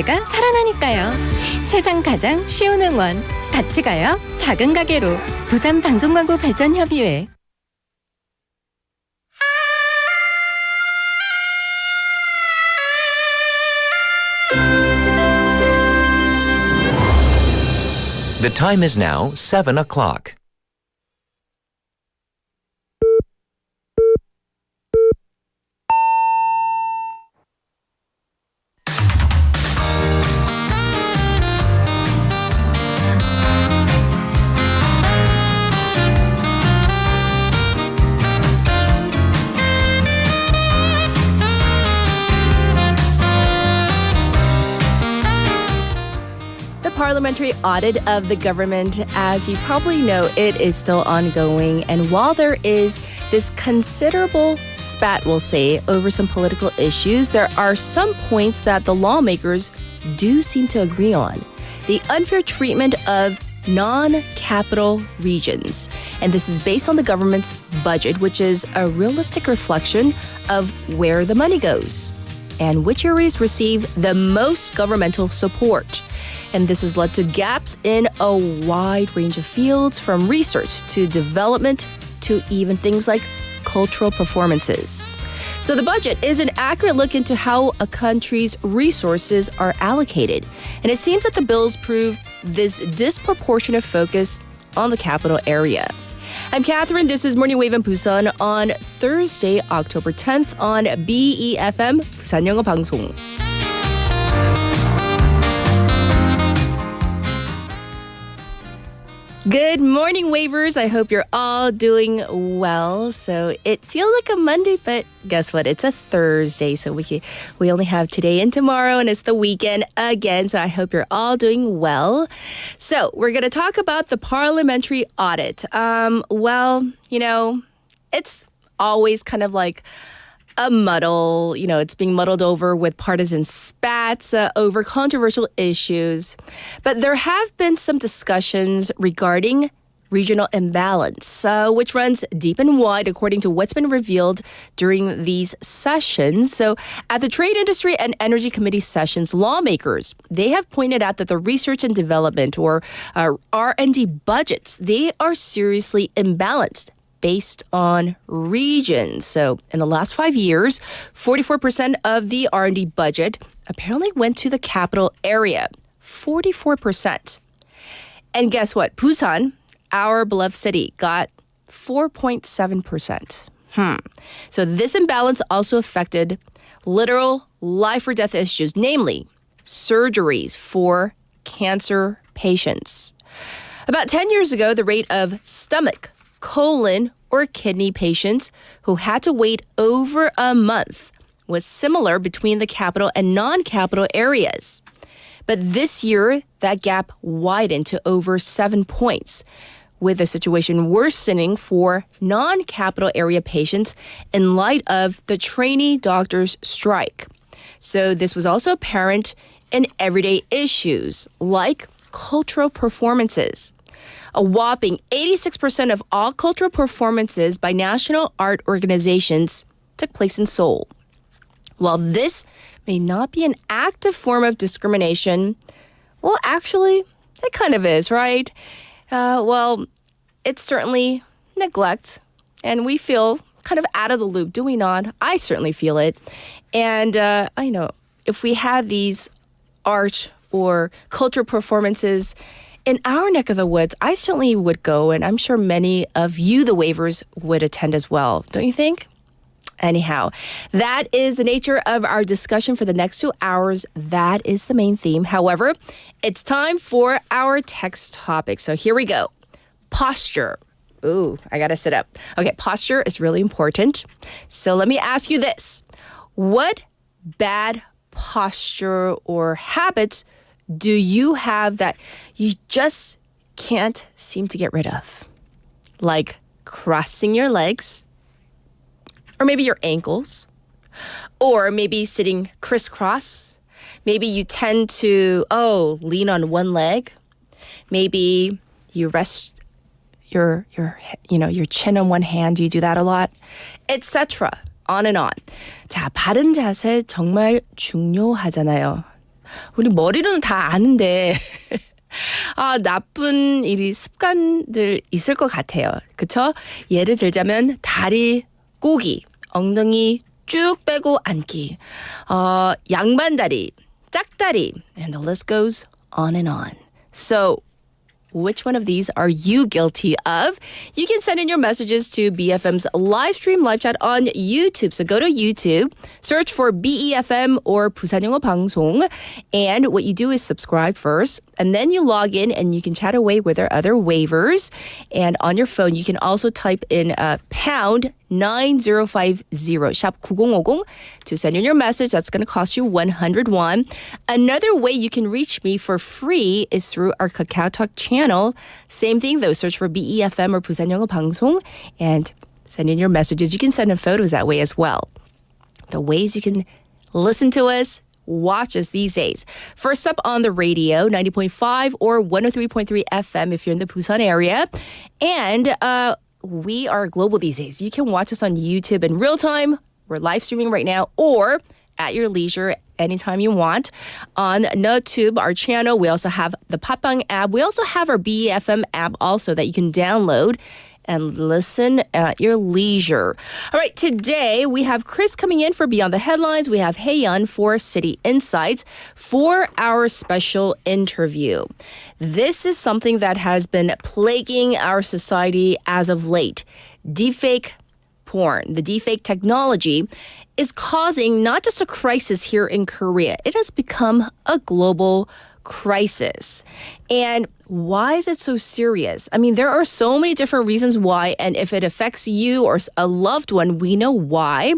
가 살아나니까요. 세상 가장 쉬운 응원. 같이 가요. 작은 가게로. 부산 방송광고 발전협의회. The time is now 7 o'clock. Parliamentary audit of the government, as you probably know, it is still ongoing. And while there is this considerable spat, we'll say, over some political issues, there are some points that the lawmakers do seem to agree on. The unfair treatment of non-capital regions. And this is based on the government's budget, which is a realistic reflection of where the money goes and which areas receive the most governmental support. And this has led to gaps in a wide range of fields, from research to development to even things like cultural performances. So the budget is an accurate look into how a country's resources are allocated. And it seems that the bills prove this disproportionate focus on the capital area. I'm Catherine. This is Morning Wave in Busan on Thursday, October 10th on BEFM, 부산 영어 방송. Good morning, Wavers. I hope you're all doing well. So it feels like a Monday, but guess what? It's a Thursday. So we only have today and tomorrow, and it's the weekend again. So I hope you're all doing well. So we're going to talk about the parliamentary audit. It's always kind of like a muddle. It's being muddled over with partisan spats over controversial issues. But there have been some discussions regarding regional imbalance, which runs deep and wide according to what's been revealed during these sessions. So at the Trade Industry and Energy Committee sessions, lawmakers, they have pointed out that the research and development or R&D budgets, they are seriously imbalanced based on regions. So in the last 5 years, 44% of the R&D budget apparently went to the capital area. 44%. And guess what? Busan, our beloved city, got 4.7%. So this imbalance also affected literal life or death issues, namely surgeries for cancer patients. About 10 years ago, the rate of stomach, colon, or kidney patients who had to wait over a month was similar between the capital and non-capital areas. But this year, that gap widened to over 7 points, with the situation worsening for non-capital area patients in light of the trainee doctors' strike. So this was also apparent in everyday issues like cultural performances. A whopping 86% of all cultural performances by national art organizations took place in Seoul. While this may not be an active form of discrimination, well, actually, it kind of is, right? It's certainly neglect, and we feel kind of out of the loop, do we not? I certainly feel it. And I know if we had these art or cultural performances in our neck of the woods, I certainly would go, and I'm sure many of you, the Wavers, would attend as well. Don't you think? Anyhow, that is the nature of our discussion for the next 2 hours. That is the main theme. However, it's time for our text topic. So here we go. Posture. Ooh, I gotta sit up. Okay, posture is really important. So let me ask you this. What bad posture or habits do you have that you just can't seem to get rid of? Like crossing your legs, or maybe your ankles, or maybe sitting crisscross. Maybe you tend to, lean on one leg. Maybe you rest your chin on one hand. You do that a lot, etc. On and on. 자, 바른 자세 정말 중요하잖아요. 우리 머리로는 다 아는데 나쁜 습관들 있을 것 같아요. 그쵸? 예를 들자면 다리 꼬기, 엉덩이 쭉 빼고 앉기, 양반다리, 짝다리, and the list goes on and on. So, which one of these are you guilty of? You can send in your messages to BFM's live stream, live chat on YouTube. So go to YouTube, search for BEFM or 부산 영어 방송, and what you do is subscribe first, and then you log in and you can chat away with our other waivers. And on your phone, you can also type in pound 9050, shop 9050 to send in your message. That's going to cost you 101. Another way you can reach me for free is through our KakaoTalk channel. Same thing though, search for BEFM or 부산 영어 방송 and send in your messages. You can send in photos that way as well. The ways you can listen to us, watch us these days. First up on the radio, 90.5 or 103.3 FM if you're in the Busan area. And we are global these days. You can watch us on YouTube in real time. We're live streaming right now, or at your leisure anytime you want. On NoTube, our channel, we also have the Patbang app. We also have our BFM app also that you can download and listen at your leisure. All right, today we have Chris coming in for Beyond the Headlines. We have Haeyeon for City Insights for our special interview. This is something that has been plaguing our society as of late. Deepfake porn, the deepfake technology, is causing not just a crisis here in Korea, it has become a global crisis. And why is it so serious? I mean, there are so many different reasons why, and if it affects you or a loved one, we know why.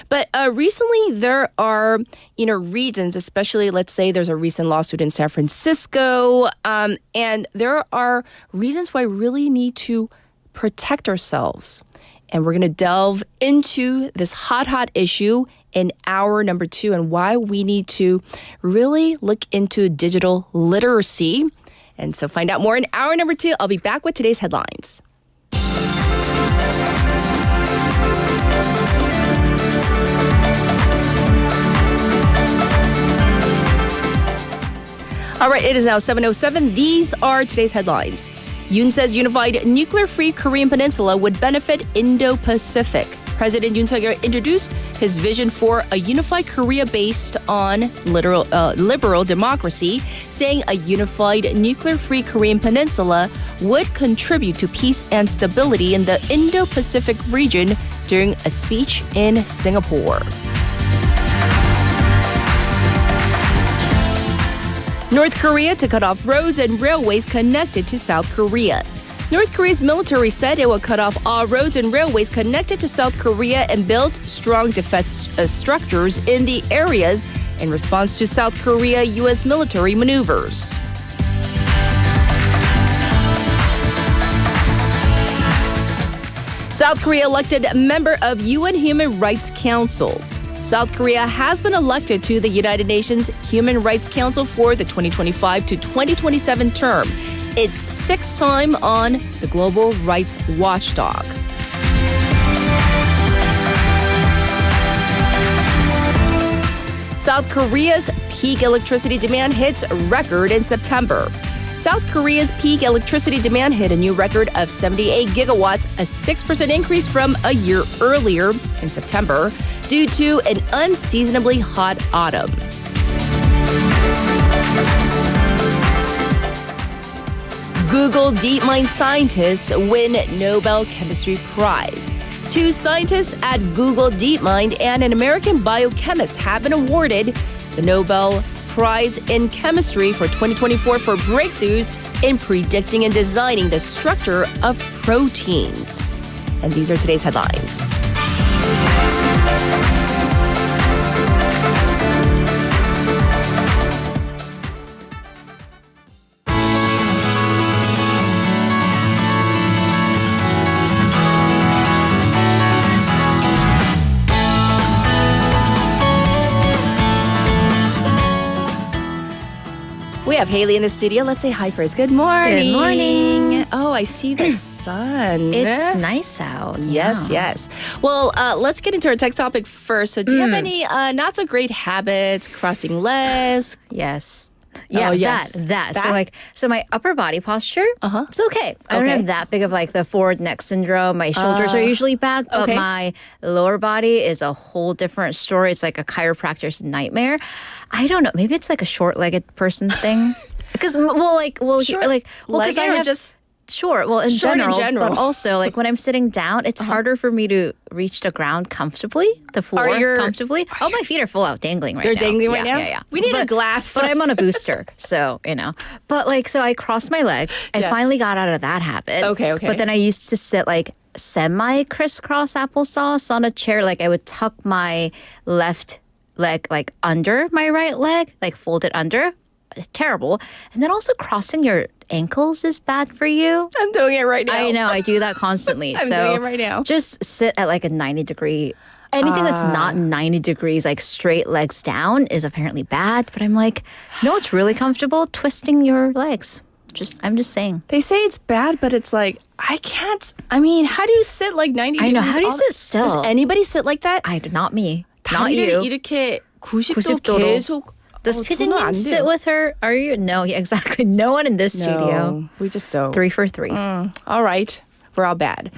But recently, there are, reasons, especially, let's say there's a recent lawsuit in San Francisco, and there are reasons why we really need to protect ourselves. And we're going to delve into this hot issue in hour number 2 and why we need to really look into digital literacy. And so find out more in hour number 2. I'll be back with today's headlines. All right, it is now 7:07. These are today's headlines. Yoon says unified nuclear-free Korean peninsula would benefit Indo-Pacific. President Yoon Suk-yeol introduced his vision for a unified Korea based on liberal democracy, saying a unified nuclear-free Korean peninsula would contribute to peace and stability in the Indo-Pacific region during a speech in Singapore. North Korea to cut off roads and railways connected to South Korea. North Korea's military said it will cut off all roads and railways connected to South Korea and build strong defense structures in the areas in response to South Korea-U.S. military maneuvers. South Korea elected member of UN Human Rights Council. South Korea has been elected to the United Nations Human Rights Council for the 2025 to 2027 term. Its 6th time on the global rights watchdog. South Korea's peak electricity demand hits record in September. South Korea's peak electricity demand hit a new record of 78 gigawatts, a 6% increase from a year earlier in September, due to an unseasonably hot autumn. Google DeepMind scientists win Nobel Chemistry Prize. 2 scientists at Google DeepMind and an American biochemist have been awarded the Nobel Prize in Chemistry for 2024 for breakthroughs in predicting and designing the structure of proteins. And these are today's headlines. We have Haley in the studio. Let's say hi first. Good morning. Good morning. Oh, I see the sun. It's nice out. Yes, yeah. yes. Well, let's get into our text topic first. So, do you have any not so great habits? Crossing legs. Yes. Yeah, yes. that. That? So my upper body posture, it's okay. I don't Okay. have that big of like the forward neck syndrome. My shoulders are usually back, but okay. my lower body is a whole different story. It's like a chiropractor's nightmare. I don't know. Maybe it's like a short-legged person thing. Because Short-legged because I or have just short. Well, in Short in general, general. but also like when I'm sitting down, it's harder for me to reach the ground comfortably, the floor comfortably. Oh, my feet are full out dangling right They're now. dangling right Yeah, now? Yeah, yeah. We need a But- glass. But I'm on a booster, so But like, so I crossed my legs. I Yes. finally got out of that habit. Okay. But then I used to sit like semi crisscross applesauce on a chair. Like I would tuck my left leg like under my right leg, like fold it under. Terrible. And then also crossing your ankles is bad for you. I'm doing it right now. I know, I do that constantly. I'm so doing it right now. just sit at like a 90-degree. Anything that's not 90 degrees, like straight legs down, is apparently bad. But I'm like, no, it's really comfortable twisting your legs. I'm just saying. They say it's bad, but it's like I can't. I mean, how do you sit like 90 I know, degrees how do you all- sit still? Does anybody sit like that? Not me. Not 다리를 you. 이렇게 90도 90도로. 계속. Does 저는 안 Pittinin sit 돼요. with her? Are you? No, yeah, exactly. No one in this studio. No, we just don't. 3 for 3. All right. We're all bad.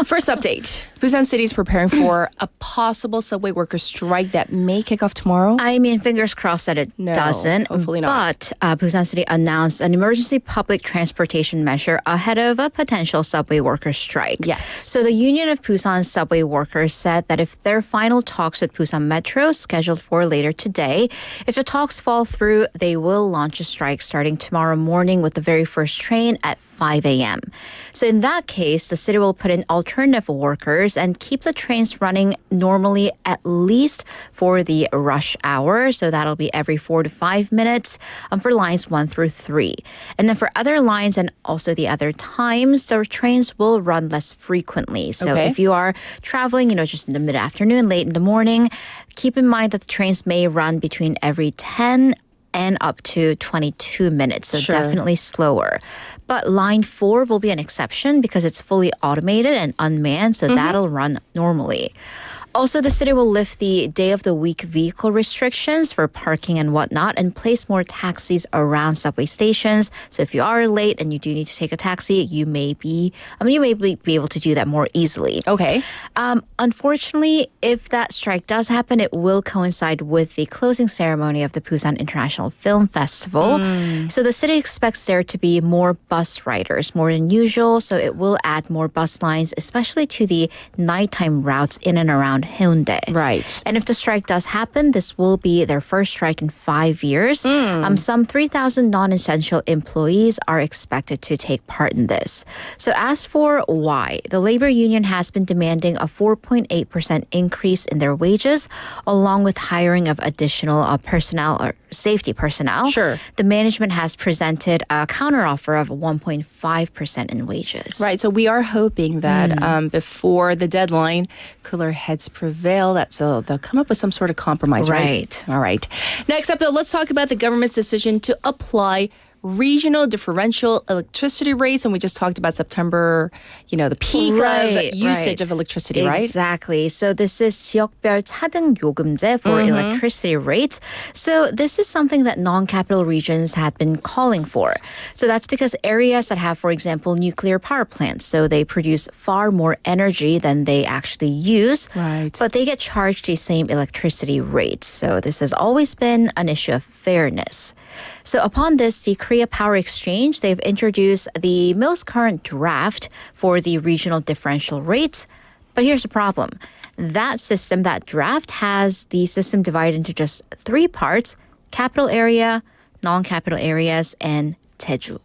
First update. Busan City is preparing for a possible subway worker strike that may kick off tomorrow. I mean, fingers crossed that it No, doesn't. hopefully not. But Busan City announced an emergency public transportation measure ahead of a potential subway worker strike. Yes. So the Union of Busan subway workers said that if their final talks with Busan Metro, scheduled for later today, if the talks fall through, they will launch a strike starting tomorrow morning with the very first train at 5 a.m. So in that case, the city will put in alternative workers and keep the trains running normally at least for the rush hour. So that'll be every 4 to 5 minutes for lines 1 through 3. And then for other lines and also the other times, the trains will run less frequently. So Okay. if you are traveling, just in the mid-afternoon, late in the morning, keep in mind that the trains may run between every 10 and up to 22 minutes, so Sure. definitely slower. But line 4 will be an exception because it's fully automated and unmanned, so that'll run normally. Also, the city will lift the day of the week vehicle restrictions for parking and whatnot and place more taxis around subway stations. So if you are late and you do need to take a taxi, you may be able to do that more easily. Okay. Unfortunately, if that strike does happen, it will coincide with the closing ceremony of the Busan International Film Festival. So the city expects there to be more bus riders, more than usual. So it will add more bus lines, especially to the nighttime routes in and around Haeundae. Right. And if the strike does happen, this will be their first strike in 5 years. Some 3,000 non-essential employees are expected to take part in this. So as for why, the labor union has been demanding a 4.8% increase in their wages, along with hiring of additional personnel or safety personnel. Sure. The management has presented a counteroffer of 1.5% in wages. Right. So we are hoping that before the deadline, cooler heads prevail. So they'll come up with some sort of compromise, right? Right. All right. Next up, though, let's talk about the government's decision to apply regional differential electricity rates. And we just talked about September, the peak of usage of electricity, right? Exactly. So this is 지역별 차등 요금제 for electricity rates. So this is something that non-capital regions had been calling for. So that's because areas that have, for example, nuclear power plants, so they produce far more energy than they actually use, Right. but they get charged the same electricity rates. So this has always been an issue of fairness. So upon this, the Korea Power Exchange, they've introduced the most current draft for the regional differential rates. But here's the problem. That system, that draft, has the system divided into just 3 parts: capital area, non-capital areas, and Jeju.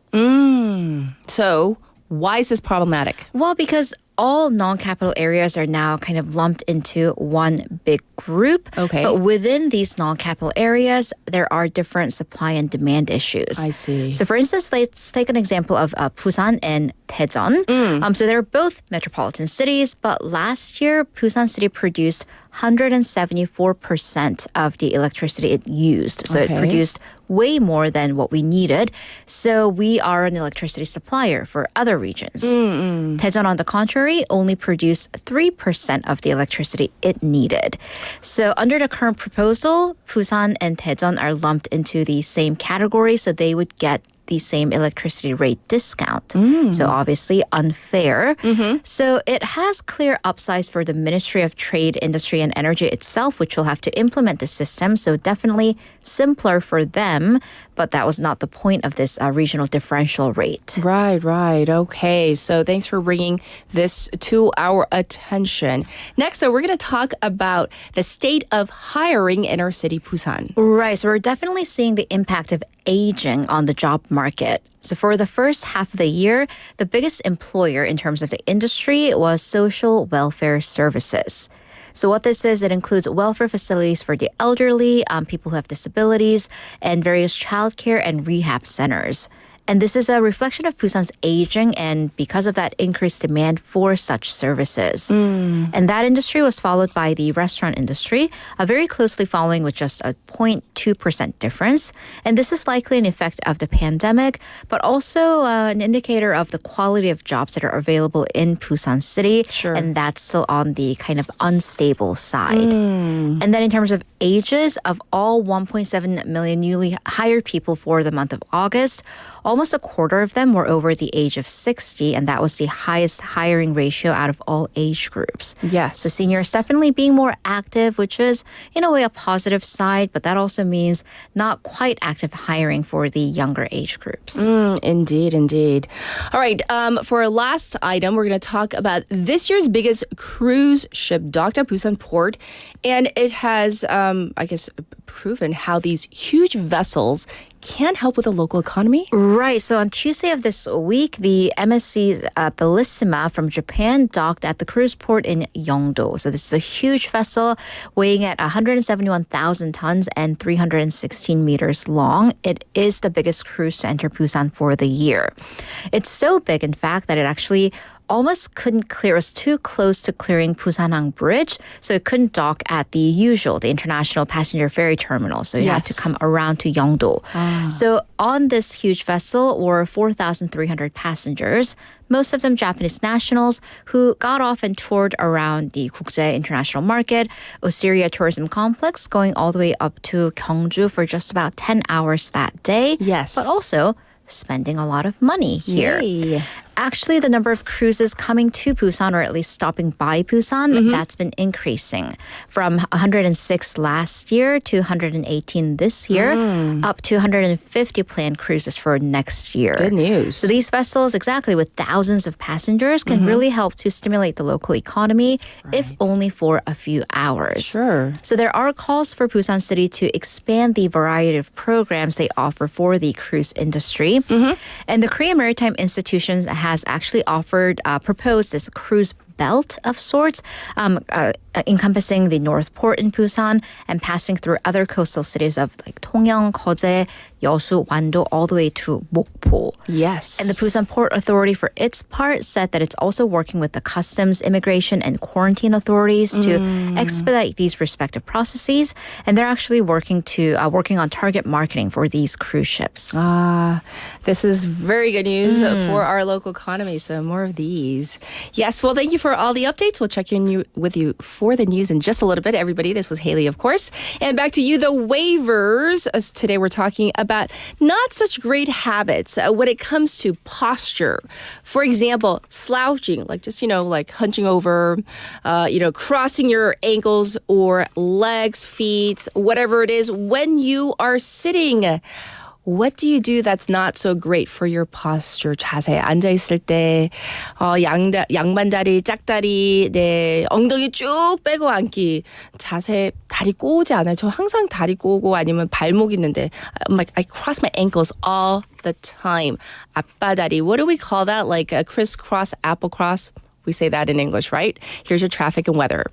So why is this problematic? Well, because all non-capital areas are now kind of lumped into one big group. Okay. But within these non-capital areas, there are different supply and demand issues. I see. So for instance, let's take an example of Busan and Daejeon. So they're both metropolitan cities, but last year, Busan City produced 174% of the electricity it used. So it produced way more than what we needed. So we are an electricity supplier for other regions. Daejeon, on the contrary, only produced 3% of the electricity it needed. So under the current proposal, Busan and Daejeon are lumped into the same category, so they would get the same electricity rate discount. So obviously unfair. So it has clear upsides for the Ministry of Trade, Industry and Energy itself, which will have to implement the system. So definitely simpler for them. But that was not the point of this regional differential rate. Right. Okay. So thanks for bringing this to our attention. Next, so we're going to talk about the state of hiring in our city, Busan. Right. So we're definitely seeing the impact of aging on the job market. So for the first half of the year, the biggest employer in terms of the industry was social welfare services. So what this is, it includes welfare facilities for the elderly, people who have disabilities, and various childcare and rehab centers. And this is a reflection of Busan's aging and because of that increased demand for such services. And that industry was followed by the restaurant industry, very closely following with just a 0.2% difference. And this is likely an effect of the pandemic, but also an indicator of the quality of jobs that are available in Busan City. Sure. And that's still on the kind of unstable side. And then in terms of ages, of all 1.7 million newly hired people for the month of August, almost a quarter of them were over the age of 60, and that was the highest hiring ratio out of all age groups. Yes. So seniors definitely being more active, which is in a way a positive side, but that also means not quite active hiring for the younger age groups. Indeed. All right. For our last item, we're going to talk about this year's biggest cruise ship docked at Busan Port. And it has, proven how these huge vessels can help with the local economy. Right. So on Tuesday of this week, the MSC Bellissima from Japan docked at the cruise port in Yeongdo. So this is a huge vessel weighing at 171,000 tons and 316 meters long. It is the biggest cruise to enter Busan for the year. It's so big, in fact, that it actually almost couldn't clear. It was too close to clearing Busanhang Bridge, so it couldn't dock at the international passenger ferry terminal. So you had to come around to Yeongdo. So on this huge vessel were 4,300 passengers, most of them Japanese nationals who got off and toured around the Gukjae International Market, Osiria Tourism Complex, going all the way up to Gyeongju for just about 10 hours that day. Yes. But also spending a lot of money here. Yay. Actually, the number of cruises coming to Busan, or at least stopping by Busan, that's been increasing from 106 last year to 118 this year, up to 150 planned cruises for next year. Good news. So these vessels, exactly with thousands of passengers, can really help to stimulate the local economy, if only for a few hours. Sure. So there are calls for Busan City to expand the variety of programs they offer for the cruise industry. And the Korea Maritime Institutions has actually proposed this cruise belt of sorts, encompassing the North Port in Busan and passing through other coastal cities of like Tongyeong, Geoje, Yeosu, Wando, all the way to Mokpo. Yes. And the Busan Port Authority, for its part, said that it's also working with the customs, immigration, and quarantine authorities to expedite these respective processes. And they're actually working on target marketing for these cruise ships. This is very good news for our local economy. So more of these. Yes. Well, thank you for all the updates. We'll check in with you for the news in just a little bit. Everybody, this was Haley, of course. And back to you, the waivers. Today we're talking about not such great habits when it comes to posture. For example, slouching, like just, like hunching over, crossing your ankles or legs, feet, whatever it is when you are sitting. What do you do that's not so great for your posture? 자세 앉아있을 때 양반다리, 짝다리, 네, 엉덩이 쭉 빼고 앉기. 자세 다리 꼬우지 않아요? 저 항상 다리 꼬우고 아니면 발목 있는데 I cross my ankles all the time. 앞바다리. What do we call that? Like a crisscross, apple cross? We say that in English, right? Here's your traffic and weather.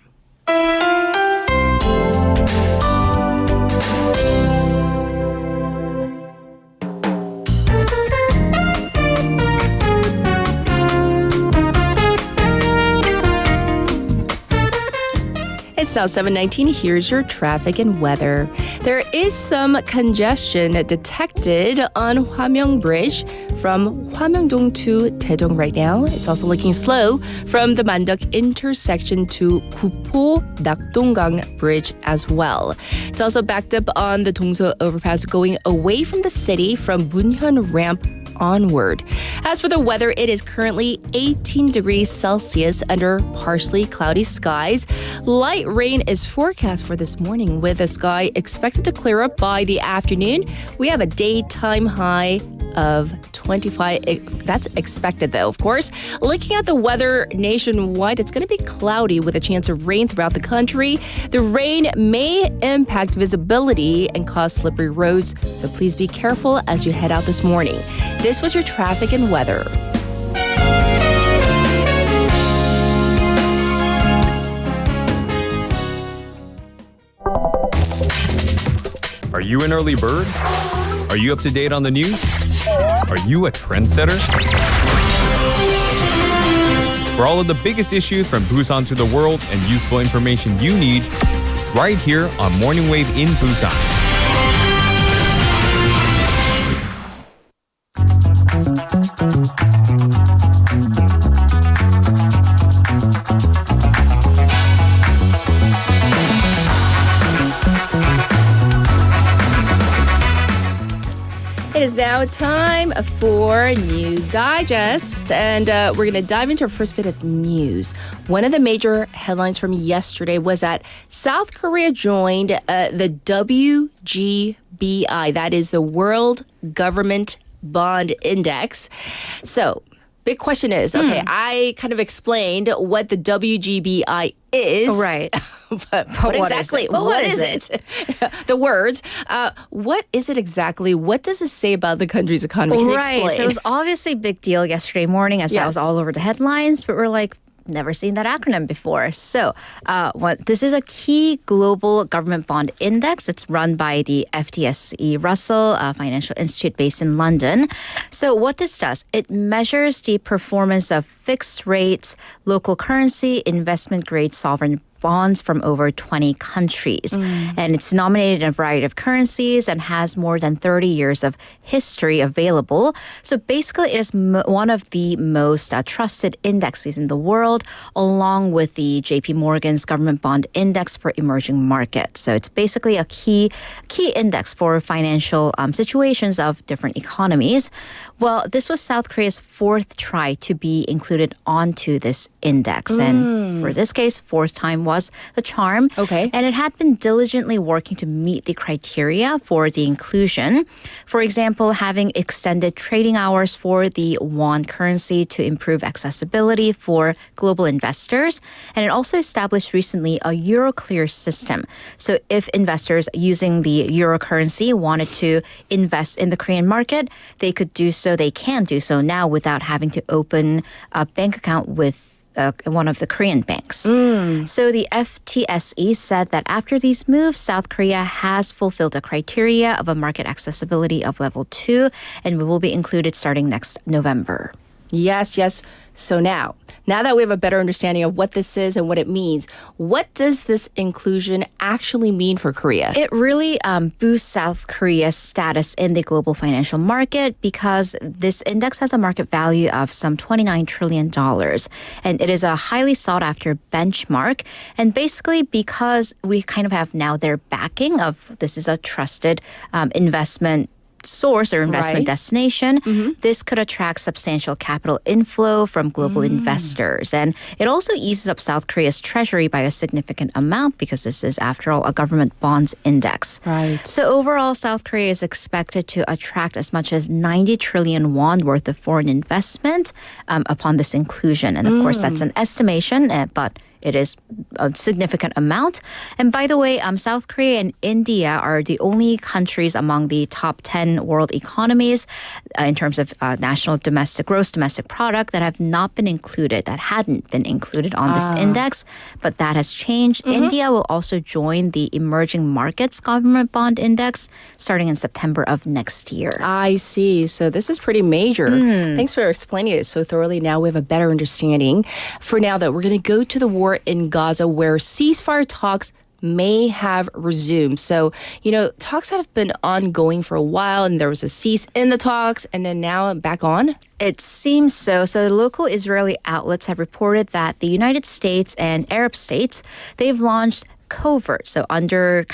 It's It's now 7:19. Here's your traffic and weather. There is some congestion detected on Hwamyeong Bridge from Hwamyeongdong to Daejeong right now. It's also looking slow from the Manduk intersection to Gupo Nakdonggang Bridge as well. It's also backed up on the Dongso overpass going away from the city from Munhyun ramp onward. As for the weather, it is currently 18 degrees Celsius under partially cloudy skies. Light rain is forecast for this morning with the sky expected to clear up by the afternoon. We have a daytime high of 25. That's expected though, of course. Looking at the weather nationwide, it's going to be cloudy with a chance of rain throughout the country. The rain may impact visibility and cause slippery roads, so please be careful as you head out this morning. This was your traffic and weather. Are you an early bird? Are you up to date on the news? Are you a trendsetter? For all of the biggest issues from Busan to the world and useful information you need, right here on Morning Wave in Busan. It is now time for News Digest, and we're going to dive into our first bit of news. One of the major headlines from yesterday was that South Korea joined the WGBI, that is the World Government Bond Index. So, big question is, okay, I kind of explained what the WGBI is. Right. But what exactly? What is it? The words. What is it exactly? What does it say about the country's economy? Can you Right. explain? So it was obviously a big deal yesterday morning as that was Yes. all over the headlines, but we're like, never seen that acronym before. So this is a key global government bond index. It's run by the FTSE Russell Financial Institute based in London. So what this does, it measures the performance of fixed rates, local currency, investment grade sovereign bonds from over 20 countries. And it's nominated in a variety of currencies and has more than 30 years of history available. So basically, it is one of the most trusted indexes in the world, along with the JP Morgan's Government Bond Index for emerging markets. So it's basically a key index for financial situations of different economies. Well, this was South Korea's fourth try to be included onto this index. And for this case, fourth time was the charm. Okay. And it had been diligently working to meet the criteria for the inclusion. For example, having extended trading hours for the won currency to improve accessibility for global investors. And it also established recently a Euroclear system. So if investors using the euro currency wanted to invest in the Korean market, they could do so. They can do so now without having to open a bank account with one of the Korean banks. So the FTSE said that after these moves, South Korea has fulfilled the criteria of a market accessibility of level 2 and will be included starting next November. Yes. So now that we have a better understanding of what this is and what it means, what does this inclusion actually mean for Korea? It really boosts South Korea's status in the global financial market because this index has a market value of some $29 trillion. And it is a highly sought after benchmark. And basically because we kind of have now their backing of this is a trusted investment source or investment Right. destination, this could attract substantial capital inflow from global investors. And it also eases up South Korea's treasury by a significant amount because this is, after all, a government bonds index. Right. So overall, South Korea is expected to attract as much as 90 trillion won worth of foreign investment upon this inclusion. And of course, that's an estimation, but it is a significant amount. And by the way, South Korea and India are the only countries among the top 10 world economies in terms of gross domestic product that have not been included, that hadn't been included on this index. But that has changed. India will also join the Emerging Markets Government Bond Index starting in September of next year. I see. So this is pretty major. Thanks for explaining it so thoroughly. Now we have a better understanding. For now, though, we're going to go to the war war in Gaza where ceasefire talks may have resumed. So, talks have been ongoing for a while, and there was a cease in the talks, and then now back on? It seems so. So local Israeli outlets have reported that the United States and Arab states, they've launched covert, so under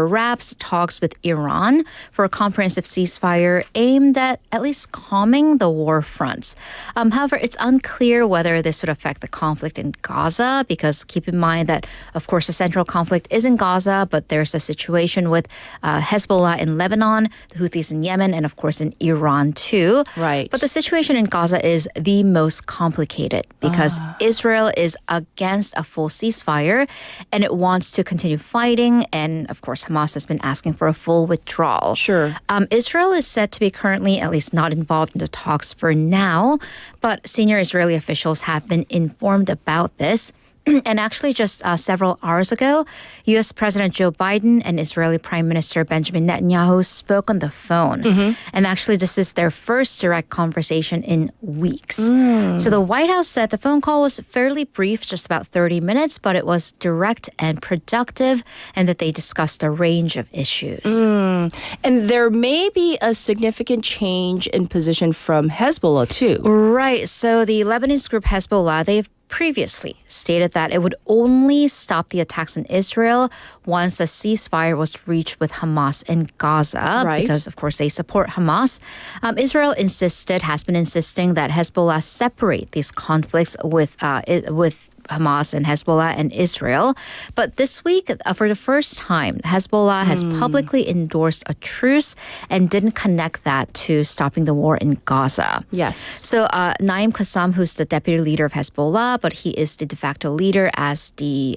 wraps, talks with Iran for a comprehensive ceasefire aimed at least calming the war fronts. However, it's unclear whether this would affect the conflict in Gaza, because keep in mind that, of course, the central conflict is in Gaza, but there's a situation with Hezbollah in Lebanon, the Houthis in Yemen, and of course in Iran too. Right. But the situation in Gaza is the most complicated because Israel is against a full ceasefire and it wants to continue fighting. And of course, Hamas has been asking for a full withdrawal. Sure. Israel is said to be currently at least not involved in the talks for now, but senior Israeli officials have been informed about this. And actually, just several hours ago, U.S. President Joe Biden and Israeli Prime Minister Benjamin Netanyahu spoke on the phone. And actually, this is their first direct conversation in weeks. So the White House said the phone call was fairly brief, just about 30 minutes, but it was direct and productive, and that they discussed a range of issues. And there may be a significant change in position from Hezbollah, too. Right. So the Lebanese group Hezbollah, they've previously stated that it would only stop the attacks on Israel once a ceasefire was reached with Hamas in Gaza, Right. because, of course, they support Hamas. Israel has been insisting that Hezbollah separate these conflicts with Hamas and Hezbollah and Israel. But this week, for the first time, Hezbollah has publicly endorsed a truce and didn't connect that to stopping the war in Gaza. Yes. So Naim Qassam, who's the deputy leader of Hezbollah, but he is the de facto leader as the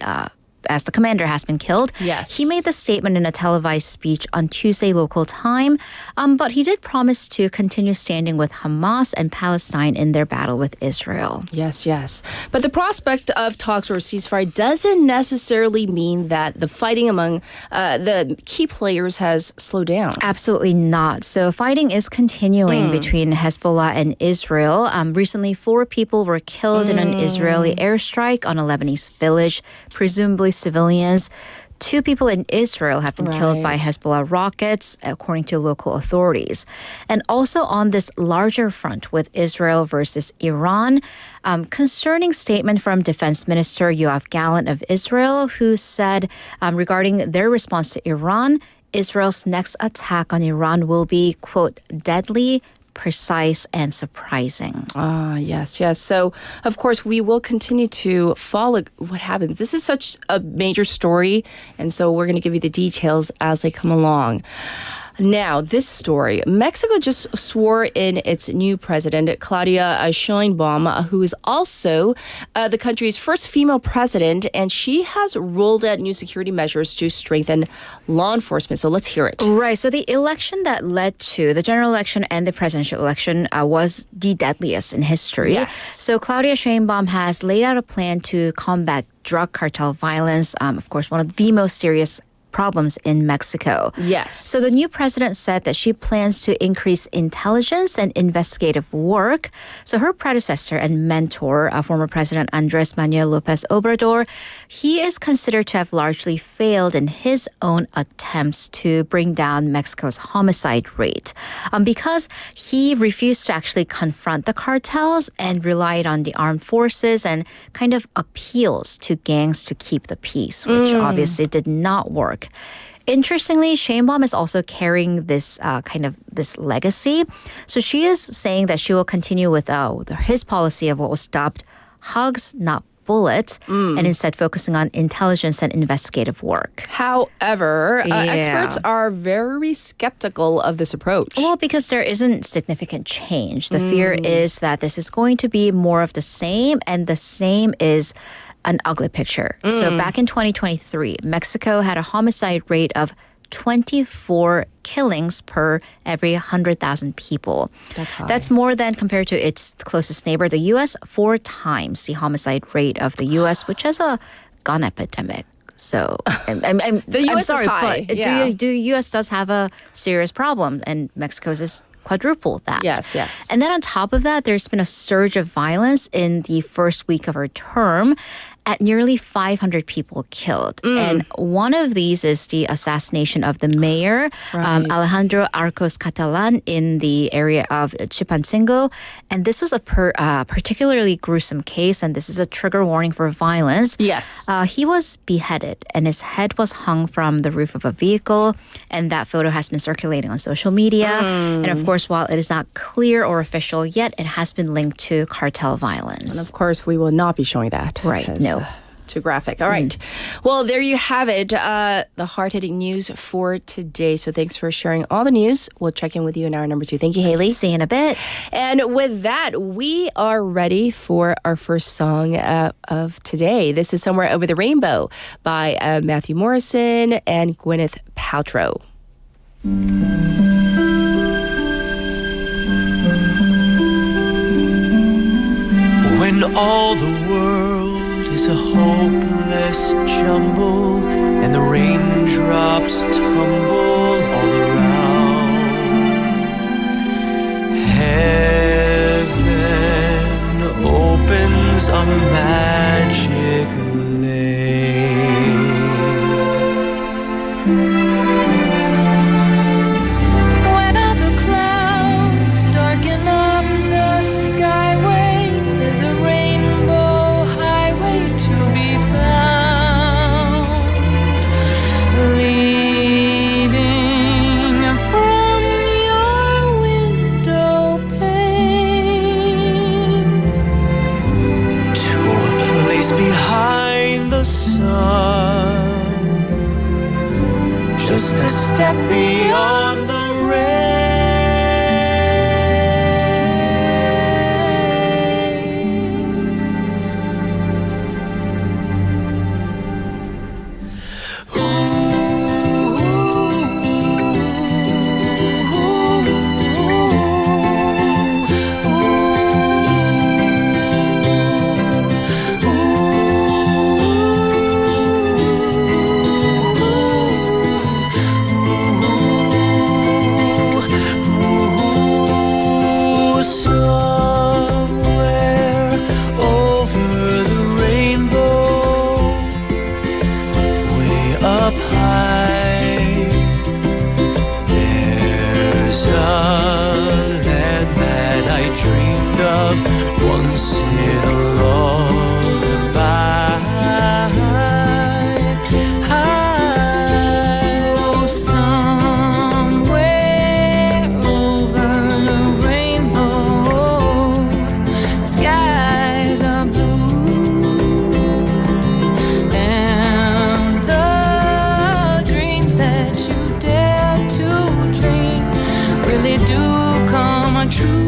commander has been killed. Yes. He made the statement in a televised speech on Tuesday local time, but he did promise to continue standing with Hamas and Palestine in their battle with Israel. Yes, yes. But the prospect of talks or ceasefire doesn't necessarily mean that the fighting among the key players has slowed down. Absolutely not. So fighting is continuing between Hezbollah and Israel. Recently, 4 people were killed in an Israeli airstrike on a Lebanese village, presumably civilians. 2 people in Israel have been killed by Hezbollah rockets, according to local authorities. And also on this larger front with Israel versus Iran, concerning statement from Defense Minister Yoav Gallant of Israel, who said regarding their response to Iran, Israel's next attack on Iran will be, quote, deadly, precise, and surprising. Yes, yes. So, of course, we will continue to follow what happens. This is such a major story, and so we're going to give you the details as they come along. Now, this story. Mexico just swore in its new president, Claudia Sheinbaum, who is also the country's first female president, and she has rolled out new security measures to strengthen law enforcement. So let's hear it. Right. So the election that led to the general election and the presidential election was the deadliest in history. Yes. So Claudia Sheinbaum has laid out a plan to combat drug cartel violence, of course, one of the most serious problems in Mexico. Yes. So the new president said that she plans to increase intelligence and investigative work. So her predecessor and mentor, former President Andres Manuel Lopez Obrador, he is considered to have largely failed in his own attempts to bring down Mexico's homicide rate because he refused to actually confront the cartels and relied on the armed forces and kind of appeals to gangs to keep the peace, which obviously did not work. Interestingly, Sheinbaum is also carrying this this legacy. So she is saying that she will continue with his policy of what was dubbed hugs, not bullets, and instead focusing on intelligence and investigative work. However, experts are very skeptical of this approach. Well, because there isn't significant change. The fear is that this is going to be more of the same, and the same is an ugly picture. So back in 2023, Mexico had a homicide rate of 24 killings per every 100,000 people. That's high. That's more than compared to its closest neighbor, the U.S., 4 times the homicide rate of the U.S., which has a gun epidemic. So I'm US is sorry, high, but yeah. the U.S. does have a serious problem, and Mexico's is quadruple that. Yes, yes. And then on top of that, there's been a surge of violence in the first week of her term. at nearly 500 people killed. And one of these is the assassination of the mayor, Alejandro Arcos Catalan, in the area of Chilpancingo. And this was a particularly gruesome case, and this is a trigger warning for violence. Yes. He was beheaded, and his head was hung from the roof of a vehicle, and that photo has been circulating on social media. And of course, while it is not clear or official yet, it has been linked to cartel violence. And of course, we will not be showing that. Right, 'cause, no. Too graphic. All right. Well, there you have it. The hard-hitting news for today. So thanks for sharing all the news. We'll check in with you in hour number 2. Thank you, Haley. See you in a bit. And with that, we are ready for our first song of today. This is Somewhere Over the Rainbow by Matthew Morrison and Gwyneth Paltrow. When all the world is a hopeless jumble and the raindrops tumble all around, heaven opens a magic lane. When all the clouds darken up the skyway, there's a rainbow highway to be found, leading from your window pane To a place behind the sun, just a step beyond the rain. Somewhere over the rainbow, way up high, there's a land that I dreamed of once in a lullaby. Oh, somewhere over the rainbow, skies are blue, and the dreams that you dare to dream really do come true.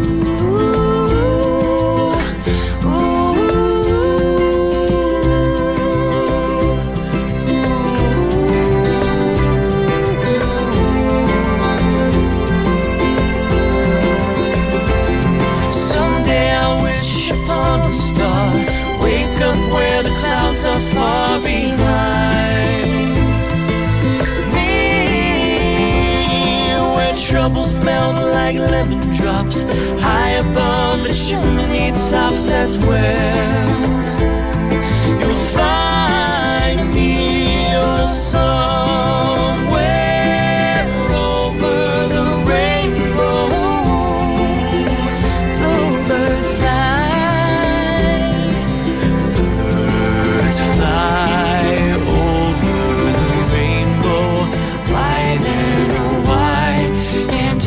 Someday I wish upon a star, wake up where the clouds are far behind me, where troubles melt like lemon drops, high above the chimney tops. That's where you'll find me. Oh, somewhere over the rainbow, bluebirds fly. Birds fly over the rainbow, wide and wide, and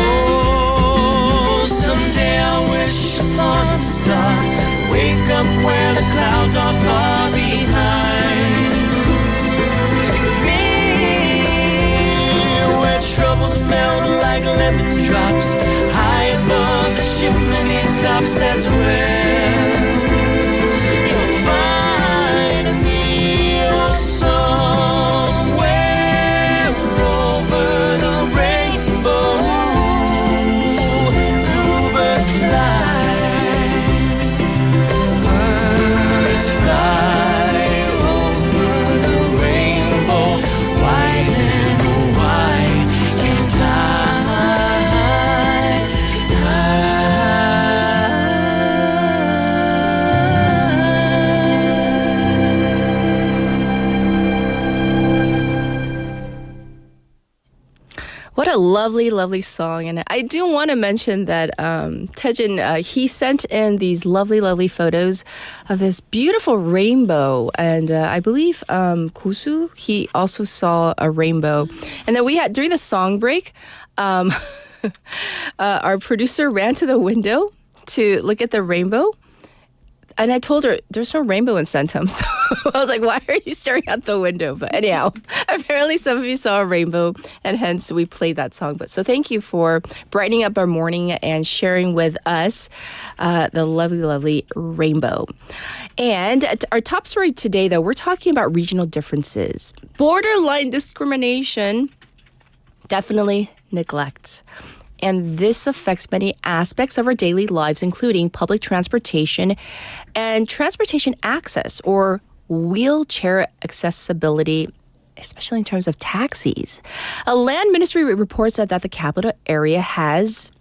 oh, someday I wish upon a star, wake up where the clouds are far behind me, where troubles melt like lemon drops, high above the chimney tops. That's where you'll find me. Oh, a lovely, lovely song. And I do want to mention that Taejin, he sent in these lovely, lovely photos of this beautiful rainbow. And I believe Gosu, he also saw a rainbow. And then we had, during the song break, our producer ran to the window to look at the rainbow. And I told her, there's no rainbow in Centum. So I was like, why are you staring out the window? But anyhow, apparently some of you saw a rainbow, and hence we played that song. But so thank you for brightening up our morning and sharing with us the lovely, lovely rainbow. And our top story today, though, we're talking about regional differences. Borderline discrimination, definitely neglect. And this affects many aspects of our daily lives, including public transportation and transportation access or wheelchair accessibility, especially in terms of taxis. A land ministry reports that the capital area has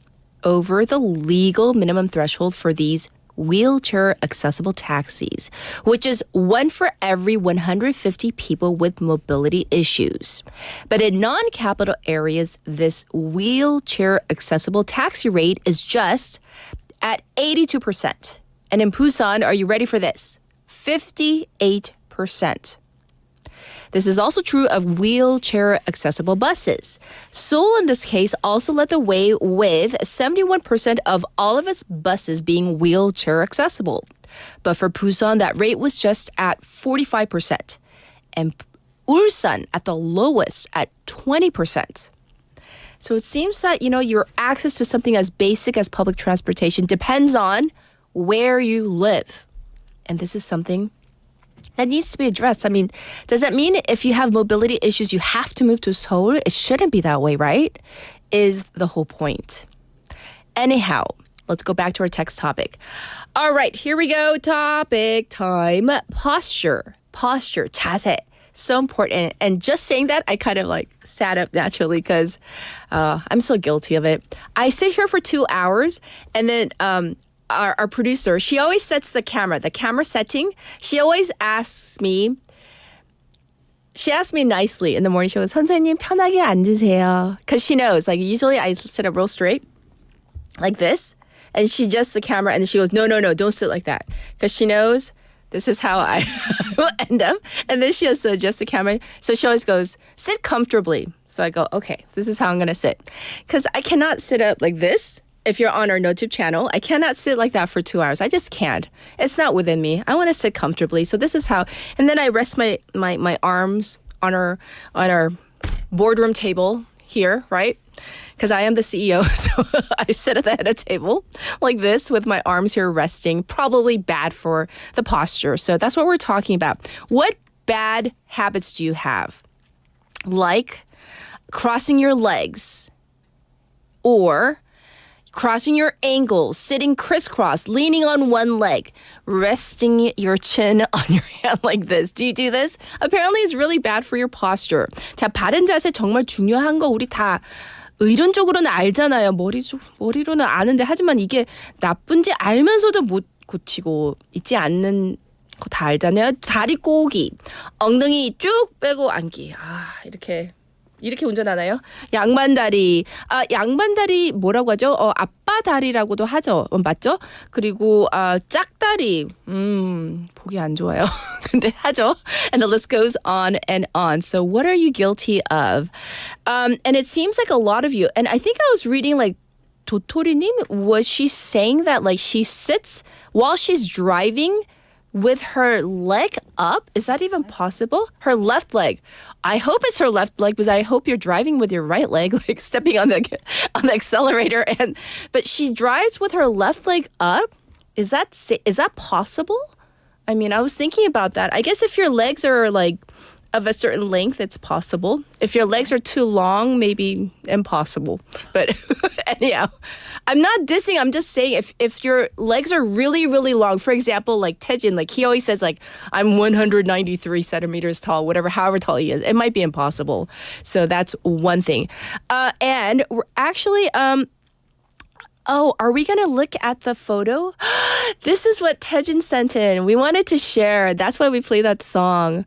over the legal minimum threshold for these wheelchair accessible taxis, which is 1 for every 150 people with mobility issues. But in non-capital areas, this wheelchair accessible taxi rate is just at 82%. And in Busan, are you ready for this? 58%. This is also true of wheelchair accessible buses. Seoul, in this case, also led the way with 71% of all of its buses being wheelchair accessible. But for Busan, that rate was just at 45%. And Ulsan at the lowest at 20%. So it seems that, your access to something as basic as public transportation depends on where you live. And this is something that needs to be addressed. I mean, does that mean if you have mobility issues, you have to move to Seoul? It shouldn't be that way, right? Is the whole point. Anyhow, let's go back to our text topic. All right, here we go. Topic time. Posture, 자세. So important. And just saying that, I kind of sat up naturally because I'm so guilty of it. I sit here for 2 hours and then our producer, she always sets the camera setting. She always asks me nicely in the morning. She goes, 선생님 편하게 앉으세요. Because she knows, usually I sit up real straight like this. And she adjusts the camera and she goes, no, don't sit like that. Because she knows this is how I will end up. And then she has to adjust the camera. So she always goes, sit comfortably. So I go, okay, this is how I'm going to sit. Because I cannot sit up like this. If you're on our NoTube channel, I cannot sit like that for 2 hours. I just can't. It's not within me. I want to sit comfortably. So this is how, and then I rest my arms on our boardroom table here, right? Because I am the CEO, so I sit at the head of the table like this with my arms here resting. Probably bad for the posture. So that's what we're talking about. What bad habits do you have? Like crossing your legs or crossing your ankles, sitting crisscross, leaning on one leg, resting your chin on your hand like this. Do you do this? Apparently it's really bad for your posture. 자, 바른 자세 정말 중요한 거 우리 다 의론적으로는 알잖아요. 머리로는 아는데 하지만 이게 나쁜지 알면서도 못 고치고 있지 않는 거 다 알잖아요. 다리 꼬기, 엉덩이 쭉 빼고 앉기. 이렇게 운전하나요? 양반다리. 양반다리 뭐라고 하죠? 앞바다리라고도 하죠. 맞죠? 그리고 짝다리. 보기 안 좋아요. 근데 하죠. And the list goes on and on. So what are you guilty of? And it seems like a lot of you, and I think I was reading 도토리님, was she saying that she sits while she's driving with her leg up? Is that even possible? Her left leg. I hope it's her left leg because I hope you're driving with your right leg, stepping on the accelerator. But she drives with her left leg up. Is that possible? I mean, I was thinking about that. I guess if your legs are of a certain length, it's possible. If your legs are too long, maybe impossible. But anyhow, I'm not dissing. I'm just saying if your legs are really, really long, for example, like Taejin, he always says I'm 193 centimeters tall, however tall he is. It might be impossible. So that's one thing. And we're actually, Oh, are we going to look at the photo? This is what Taejin sent in. We wanted to share. That's why we play that song.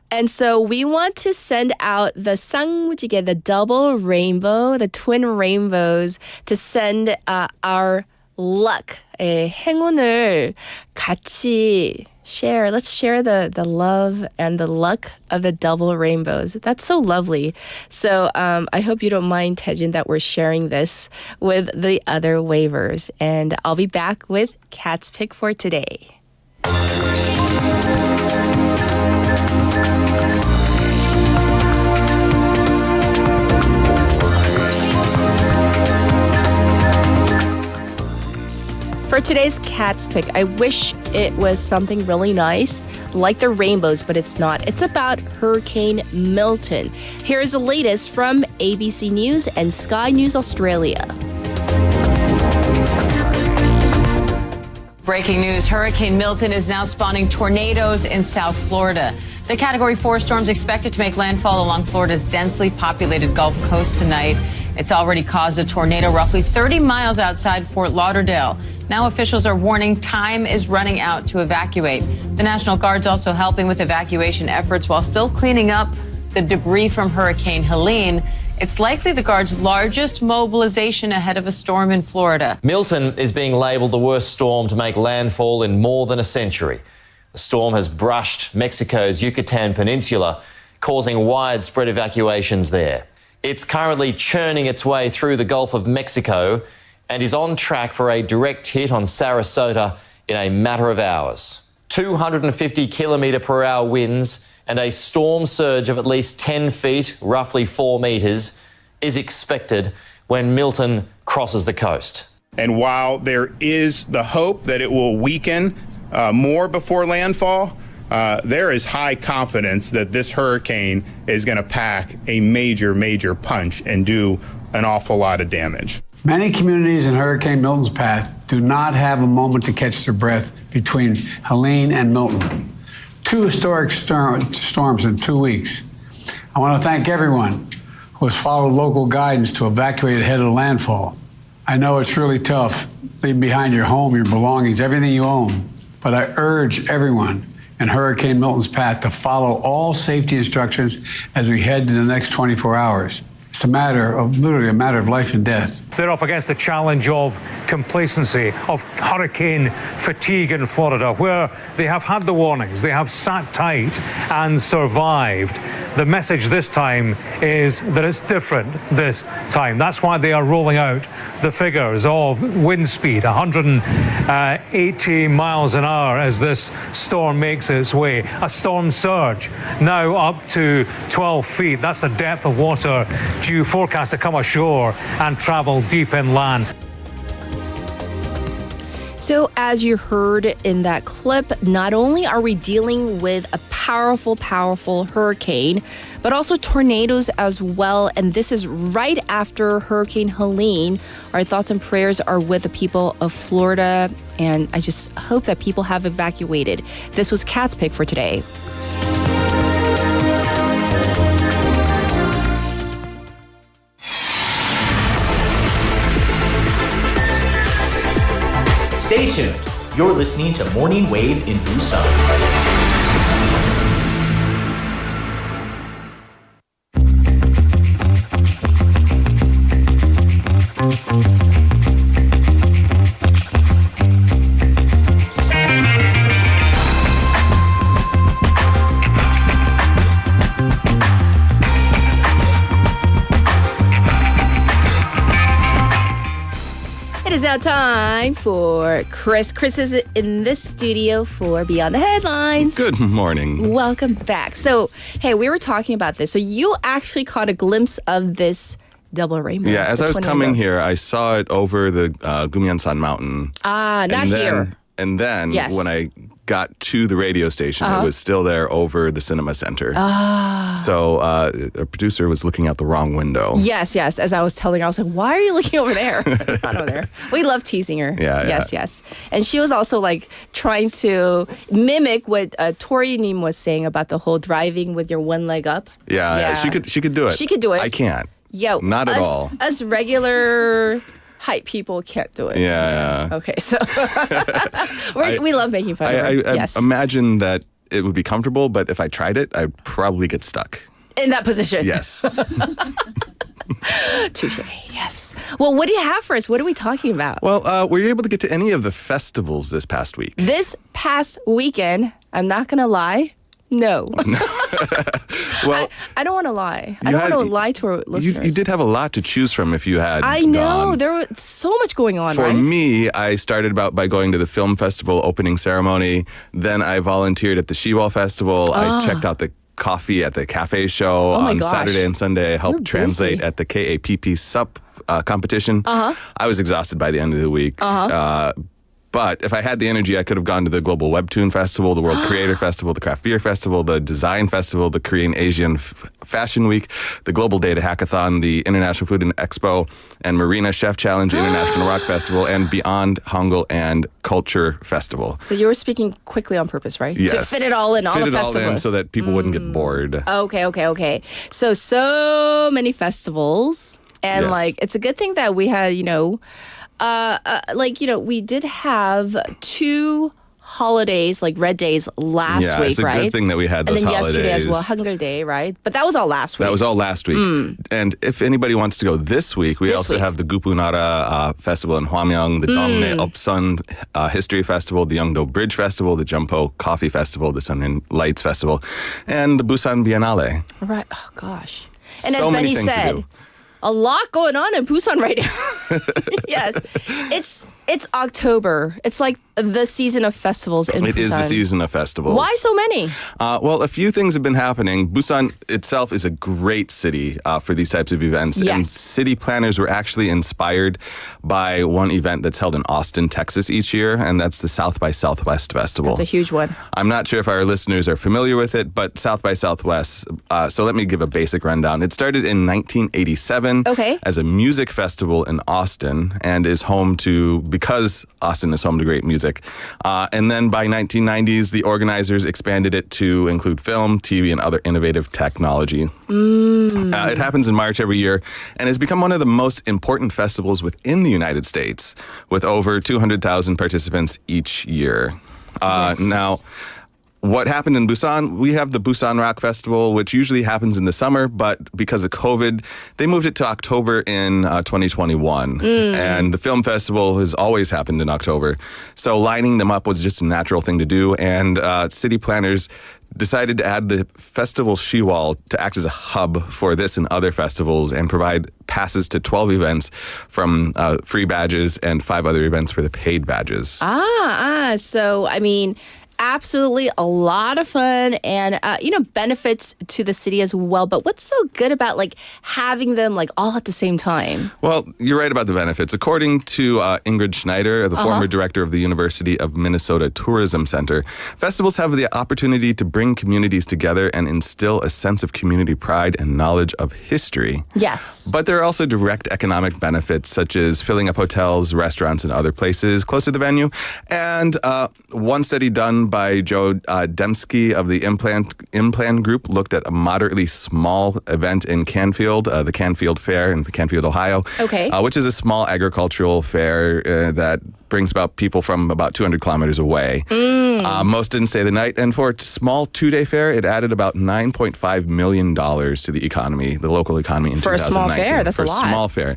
And so we want to send out the 쌍무지개, the double rainbow, the twin rainbows, to send our luck, 행운을 같이 share. Let's share the love and the luck of the double rainbows. That's so lovely. So I hope you don't mind, Taejin, that we're sharing this with the other wavers. And I'll be back with Cat's Pick for today. For today's Cat's Pick, I wish it was something really nice, like the rainbows, but it's not. It's about Hurricane Milton. Here's the latest from ABC News and Sky News Australia. Breaking news, Hurricane Milton is now spawning tornadoes in South Florida. The Category 4 storm's expected to make landfall along Florida's densely populated Gulf Coast tonight. It's already caused a tornado roughly 30 miles outside Fort Lauderdale. Now officials are warning time is running out to evacuate. The National Guard's also helping with evacuation efforts while still cleaning up the debris from Hurricane Helene. It's likely the Guard's largest mobilization ahead of a storm in Florida. Milton is being labelled the worst storm to make landfall in more than a century. The storm has brushed Mexico's Yucatan Peninsula, causing widespread evacuations there. It's currently churning its way through the Gulf of Mexico and is on track for a direct hit on Sarasota in a matter of hours. 250 km/h winds and a storm surge of at least 10 feet, roughly 4 metres, is expected when Milton crosses the coast. And while there is the hope that it will weaken more before landfall, there is high confidence that this hurricane is going to pack a major punch and do an awful lot of damage. Many communities in Hurricane Milton's path do not have a moment to catch their breath between Helene and Milton. 2 historic storms in 2 weeks. I want to thank everyone who has followed local guidance to evacuate ahead of landfall. I know it's really tough, leaving behind your home, your belongings, everything you own. But I urge everyone in Hurricane Milton's path to follow all safety instructions as we head to the next 24 hours. It's literally a matter of life and death. They're up against the challenge of complacency, of hurricane fatigue in Florida, where they have had the warnings, they have sat tight and survived. The message this time is that it's different this time. That's why they are rolling out the figures of wind speed, 180 miles an hour as this storm makes its way. A storm surge now up to 12 feet. That's the depth of water due forecast to come ashore and travel deep inland. So as you heard in that clip, not only are we dealing with a powerful hurricane, but also tornadoes as well. And this is right after Hurricane Helene. Our thoughts and prayers are with the people of Florida. And I just hope that people have evacuated. This was Cat's Pick for today. Stay tuned. You're listening to Morning Wave in Busan. It is now time for Chris. Chris is in this studio for Beyond the Headlines. Good morning. Welcome back. So, hey, we were talking about this. So you actually caught a glimpse of this double rainbow. Yeah, as I was coming here, I saw it over the Gumyeonsan Mountain. Here. And then Yes. when I got to the radio station, it was still there over the cinema center. So a producer was looking out the wrong window. Yes. As I was telling her, I was like, why are you looking over there? Not over there. We love teasing her. Yeah. Yes. And she was also like trying to mimic what Tori Nim was saying about the whole driving with your one leg up. Yeah, she could do it. She could do it. I can't. Yeah. Not at all. Us regular hype people can't do it. Yeah. Okay, so we love making fun of her. I Yes. imagine that it would be comfortable, but if I tried it, I'd probably get stuck. In that position. Yes. Touche. Yes. Well, what do you have for us? What are we talking about? Well, were you able to get to any of the festivals this past week? This past weekend, I'm not going to lie. No. Well, I don't want to lie. I you don't had- want to lie to our listeners. you did have a lot to choose from if you had I know. gone. There was so much going on, For right? me, I started by going to the film festival opening ceremony. Then I volunteered at the Shewell Festival. I checked out the coffee at the cafe show Oh my on gosh. Saturday and Sunday. I helped You're translate busy. at the KAPP SUP competition. I was exhausted by the end of the week. But if I had the energy, I could have gone to the Global Webtoon Festival, the World Creator Festival, the Craft Beer Festival, the Design Festival, the Korean Asian Fashion Week, the Global Data Hackathon, the International Food and Expo, and Marina Chef Challenge International Rock Festival, and Beyond Hangul and Culture Festival. So you were speaking quickly on purpose, right? Yes. To fit it all in, all Fit the it all festivals. in so that people wouldn't get bored. Okay. So many festivals. And Yes. it's a good thing that we had, we did have 2 holidays, like red days last Yeah, week, it's a right? good thing that we had those and then yesterday as well, holidays. Hangul Day, right? But that was all last week. That was all last week. And if anybody wants to go this week, we This also week. have the Gupunara Festival in Hwamyeong, the Dongnae Upsun History Festival, the Yeongdo Bridge Festival, the Jumpo Coffee Festival, the Sun and Lights Festival, and the Busan Biennale. Right. Oh gosh. And So as many Benny things to said, do. a lot going on in Busan right now. Yes. It's October. It's like the season of festivals in Busan. It is the season of festivals. Why so many? Well, a few things have been happening. Busan itself is a great city for these types of events. Yes. And city planners were actually inspired by one event that's held in Austin, Texas each year, and that's the South by Southwest Festival. That's a huge one. I'm not sure if our listeners are familiar with it, but South by Southwest, so let me give a basic rundown. It started in 1987 Okay. as a music festival in Austin and is home to, because Austin is home to great music. And then by 1990s, the organizers expanded it to include film, TV, and other innovative technology. It happens in March every year and has become one of the most important festivals within the United States, with over 200,000 participants each year. Now, what happened in Busan, we have the Busan Rock Festival, which usually happens in the summer, but because of COVID, they moved it to October in 2021. And the film festival has always happened in October. So lining them up was just a natural thing to do. And city planners decided to add the festival Shewell to act as a hub for this and other festivals and provide passes to 12 events from free badges and 5 other events for the paid badges. So, I mean, absolutely a lot of fun and, benefits to the city as well. But what's so good about having them all at the same time? Well, you're right about the benefits. According to Ingrid Schneider, the former director of the University of Minnesota Tourism Center, festivals have the opportunity to bring communities together and instill a sense of community pride and knowledge of history. Yes. But there are also direct economic benefits, such as filling up hotels, restaurants, and other places close to the venue. And one study done by Joe Dembski of the Implan Group looked at a moderately small event in Canfield, the Canfield Fair in Canfield, Ohio, which is a small agricultural fair that brings about people from about 200 kilometers away. Most didn't stay the night, and for a small 2-day fair, it added about $9.5 million to the economy, the local economy in 2019. For a small fair, that's a lot. For a small fair.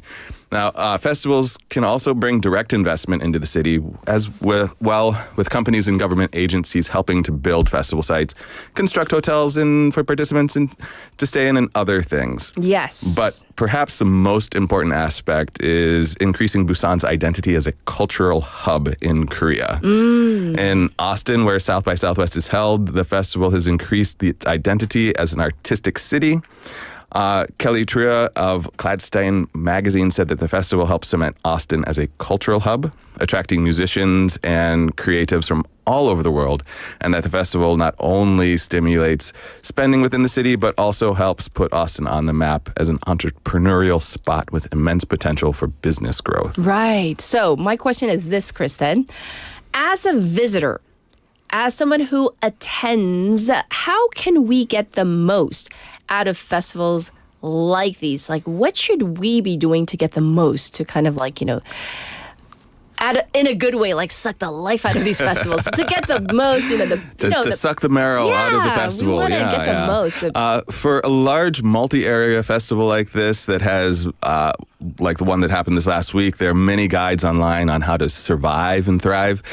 Now, festivals can also bring direct investment into the city, as well with companies and government agencies helping to build festival sites, construct hotels and for participants to stay in, and other things. Yes. But perhaps the most important aspect is increasing Busan's identity as a cultural hub in Korea. In Austin, where South by Southwest is held, the festival has increased its identity as an artistic city. Kelly Tria of Gladstein magazine said that the festival helps cement Austin as a cultural hub, attracting musicians and creatives from all over the world, and that the festival not only stimulates spending within the city, but also helps put Austin on the map as an entrepreneurial spot with immense potential for business growth. Right. So my question is this, Chris, then. As a visitor, as someone who attends, how can we get the most out of festivals like these, like what should we be doing to get the most, to kind of like, in a good way, like suck the life out of these festivals to get the most, to suck the marrow out of the festival. We want to get the most. For a large multi-area festival like this that has, like the one that happened this last week, there are many guides online on how to survive and thrive.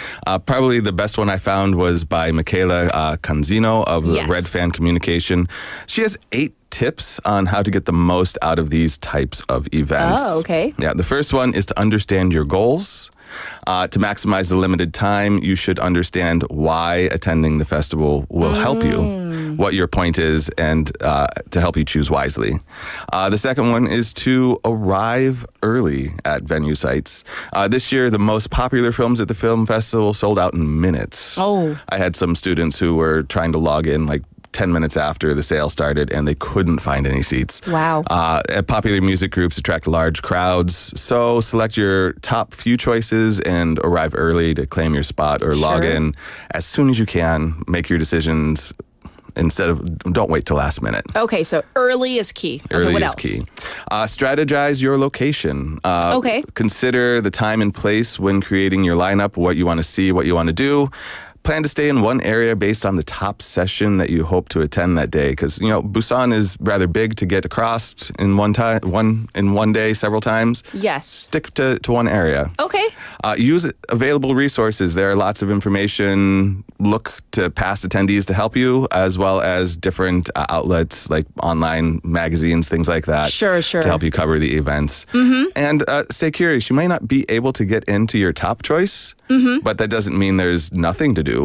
Probably the best one I found was by Michaela Canzino of the Red Fan Communication. She has 8 tips on how to get the most out of these types of events. Oh, okay. Yeah, the first one is to understand your goals. To maximize the limited time, you should understand why attending the festival will help you, what your point is, and to help you choose wisely. The second one is to arrive early at venue sites. This year, the most popular films at the film festival sold out in minutes. Oh. I had some students who were trying to log in like 10 minutes after the sale started, and they couldn't find any seats. Wow. Popular music groups attract large crowds, so select your top few choices and arrive early to claim your spot, or log in as soon as you can. Make your decisions don't wait till last minute. Okay, so early is key. Early what is else? key. Strategize your location. Okay. Consider the time and place when creating your lineup, what you want to see, what you want to do. Plan to stay in one area based on the top session that you hope to attend that day, because Busan is rather big to get across in one day several times. Yes. Stick to one area. Okay. Use available resources. There are lots of information. Look to past attendees to help you, as well as different outlets like online magazines, things like that. Sure. To help you cover the events. And stay curious. You might not be able to get into your top choice, but that doesn't mean there's nothing to do.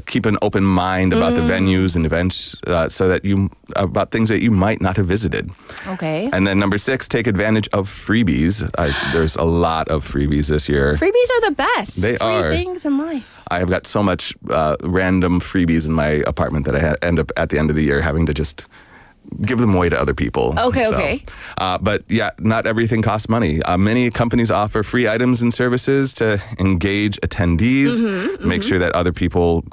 Keep an open mind about the venues and events, about things that you might not have visited. Okay. And then number 6, take advantage of freebies. There's a lot of freebies this year. Freebies are the best. They are. Free things in life. I have got so much random freebies in my apartment that I end up at the end of the year having to just give them away to other people. Okay. But yeah, not everything costs money. Many companies offer free items and services to engage attendees, make sure that other people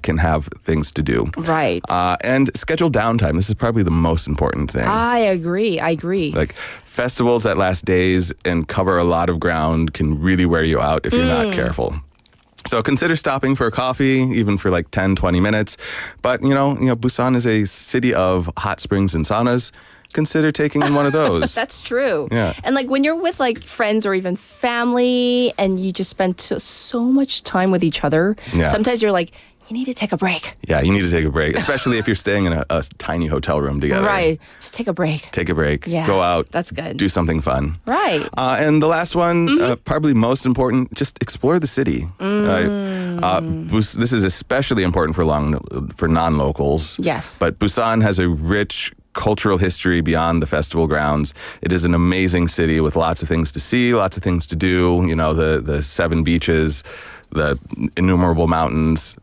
can have things to do. Right. And schedule downtime. This is probably the most important thing. I agree. Like festivals that last days and cover a lot of ground can really wear you out if you're not careful. So consider stopping for a coffee, even for like 10, 20 minutes. But, Busan is a city of hot springs and saunas. Consider taking in one of those. That's true. Yeah. And like when you're with like friends or even family and you just spend so much time with each other, sometimes you're like, you need to take a break. Yeah, you need to take a break, especially if you're staying in a tiny hotel room together. Right. Just take a break. Take a break. Yeah. Go out. That's good. Do something fun. Right. And the last one, probably most important, just explore the city. This is especially important for non-locals. Yes. But Busan has a rich cultural history beyond the festival grounds. It is an amazing city with lots of things to see, lots of things to do. The 7 beaches, the innumerable mountains,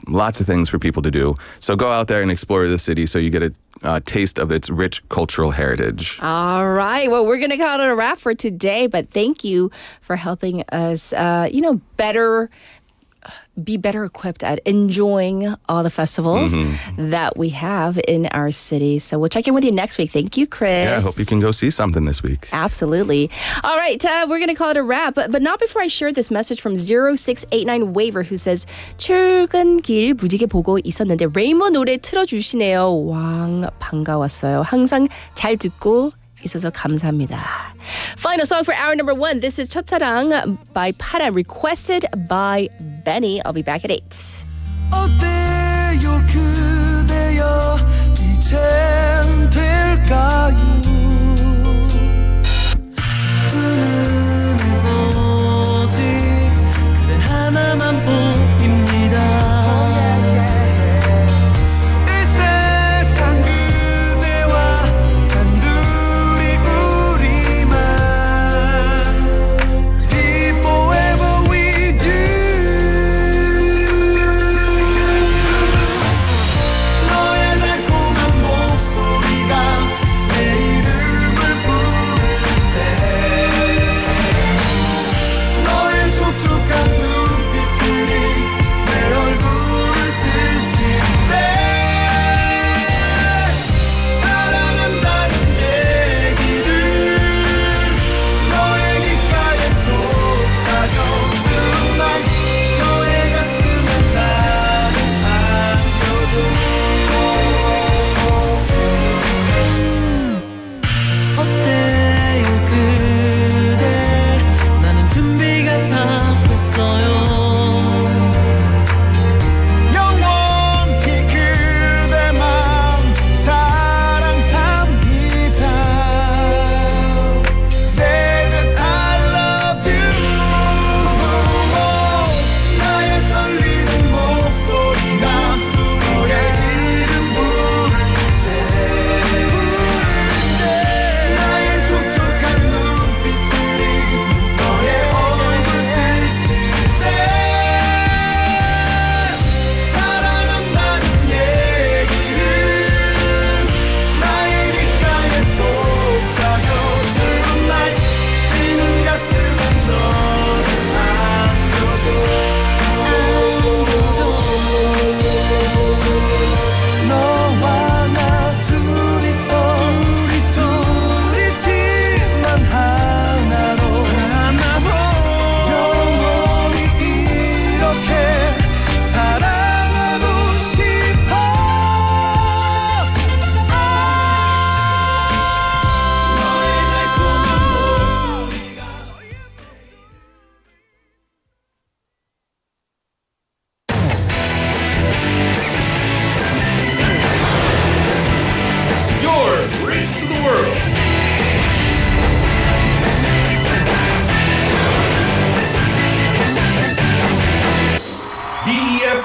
lots of things for people to do. So go out there and explore the city so you get a taste of its rich cultural heritage. All right. Well, we're going to call it a wrap for today, but thank you for helping us, be better equipped at enjoying all the festivals that we have in our city. So we'll check in with you next week. Thank you, Chris. Yeah, I hope you can go see something this week. Absolutely. All right, we're going to call it a wrap, but not before I share this message from 0689 Waver, who says, 출근길 무지개 보고 있었는데 레이모 노래 틀어주시네요. 왕 반가웠어요. 항상 잘 듣고 있어서 감사합니다. Final song for hour number 1. This is 첫사랑 by Para, requested by Benny. I'll be back at 8. 어때요 그대여 이젠 될까요 눈은 오직 그대 하나만 보입니다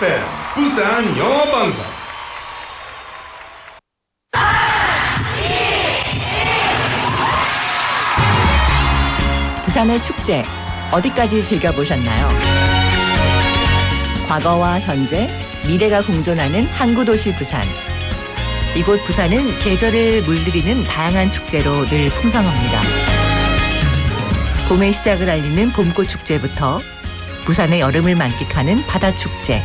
FM 부산 영어 방송. 부산의 축제 어디까지 즐겨보셨나요? 과거와 현재, 미래가 공존하는 항구도시 부산. 이곳 부산은 계절을 물들이는 다양한 축제로 늘 풍성합니다. 봄의 시작을 알리는 봄꽃 축제부터 부산의 여름을 만끽하는 바다축제,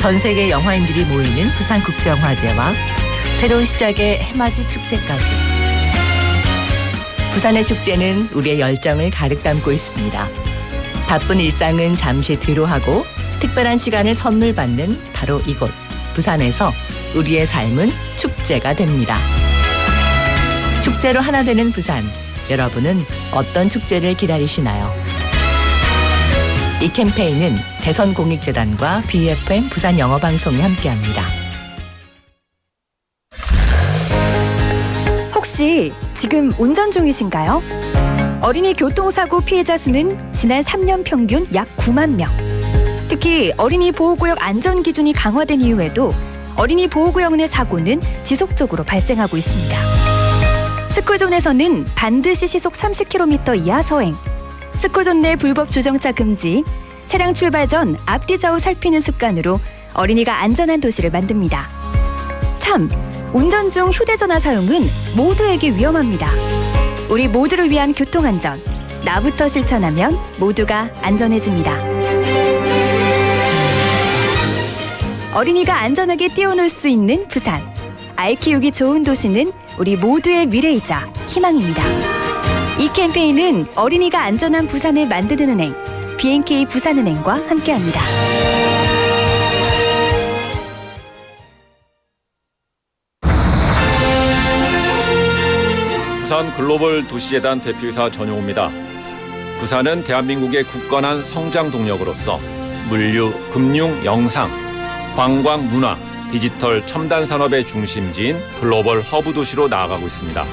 전 세계 영화인들이 모이는 부산국제영화제와 새로운 시작의 해맞이 축제까지. 부산의 축제는 우리의 열정을 가득 담고 있습니다. 바쁜 일상은 잠시 뒤로하고 특별한 시간을 선물 받는 바로 이곳 부산에서 우리의 삶은 축제가 됩니다. 축제로 하나 되는 부산, 여러분은 어떤 축제를 기다리시나요? 이 캠페인은 대선공익재단과 BFM 부산 영어방송이 함께합니다. 혹시 지금 운전 중이신가요? 어린이 교통사고 피해자 수는 지난 3년 평균 약 9만 명. 특히 어린이 보호구역 안전기준이 강화된 이후에도 어린이 보호구역 내 사고는 지속적으로 발생하고 있습니다. 스쿨존에서는 반드시 시속 30km 이하 서행, 스쿨존 내 불법 주정차 금지, 차량 출발 전 앞뒤 좌우 살피는 습관으로 어린이가 안전한 도시를 만듭니다. 참, 운전 중 휴대전화 사용은 모두에게 위험합니다. 우리 모두를 위한 교통안전, 나부터 실천하면 모두가 안전해집니다. 어린이가 안전하게 뛰어놀 수 있는 부산. 아이 키우기 좋은 도시는 우리 모두의 미래이자 희망입니다. 이 캠페인은 어린이가 안전한 부산을 만드는 은행, B&K 부산은행과 함께합니다. 부산 글로벌 도시재단 대표이사 전용호입니다. 부산은 대한민국의 굳건한 성장 동력으로서 물류, 금융, 영상, 관광, 문화, 디지털, 첨단 산업의 중심지인 글로벌 허브 도시로 나아가고 있습니다.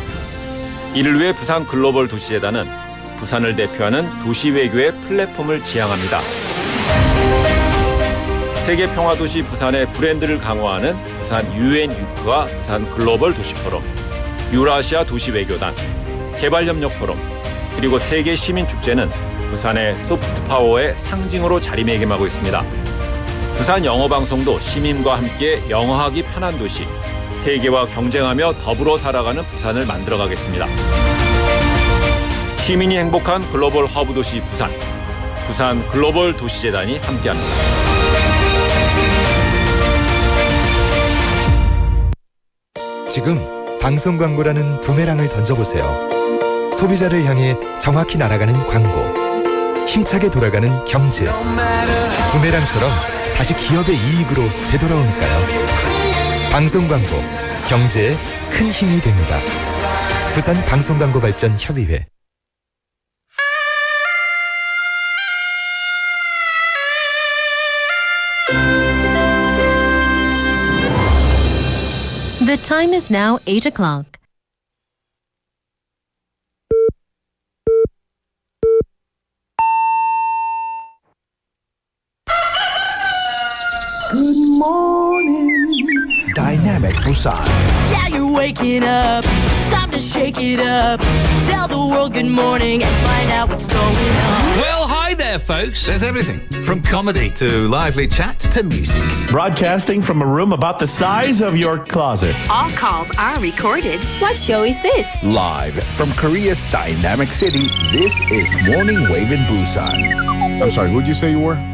이를 위해 부산 글로벌 도시재단은 부산을 대표하는 도시 외교의 플랫폼을 지향합니다. 세계 평화도시 부산의 브랜드를 강화하는 부산 UN 유크와 부산 글로벌 도시 포럼, 유라시아 도시 외교단, 개발협력 포럼, 그리고 세계 시민축제는 부산의 소프트 파워의 상징으로 자리매김하고 있습니다. 부산 영어방송도 시민과 함께 영어하기 편한 도시, 세계와 경쟁하며 더불어 살아가는 부산을 만들어가겠습니다. 시민이 행복한 글로벌 허브 도시 부산, 부산 글로벌 도시재단이 함께합니다. 지금 방송 광고라는 부메랑을 던져보세요. 소비자를 향해 정확히 날아가는 광고, 힘차게 돌아가는 경제. 부메랑처럼 다시 기업의 이익으로 되돌아오니까요. 방송 광고, 경제에 큰 힘이 됩니다. 부산 방송광고발전협의회. The time is now 8 o'clock. Good morning, Dynamic Busan. yeah, you're waking up. Time to shake it up. Tell the world good morning and find out what's going on. Well, hi there, folks. There's everything from comedy to lively chat to music. Broadcasting from a room about the size of your closet. All calls are recorded. What show is this? Live from Korea's dynamic city, this is Morning Wave in Busan. I'm sorry, who'd you say you were?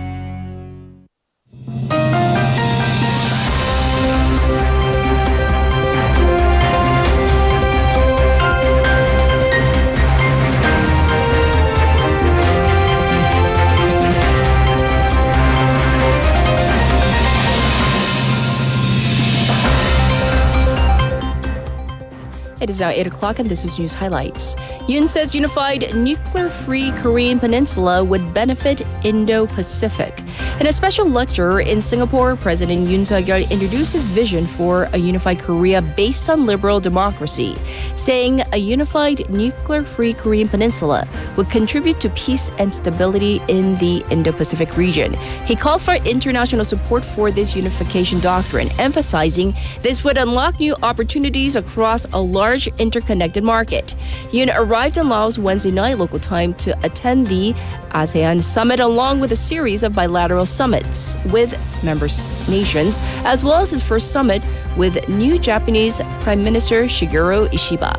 It is now 8 o'clock and this is News Highlights. Yoon says unified nuclear-free Korean peninsula would benefit Indo-Pacific. In a special lecture in Singapore, President Yoon Suk-yeol introduced his vision for a unified Korea based on liberal democracy, saying a unified nuclear-free Korean peninsula would contribute to peace and stability in the Indo-Pacific region. He called for international support for this unification doctrine, emphasizing this would unlock new opportunities across a large interconnected market. Yoon arrived in Laos Wednesday night local time to attend the ASEAN summit along with a series of bilateral summits with member nations, as well as his first summit with new Japanese Prime Minister Shigeru Ishiba.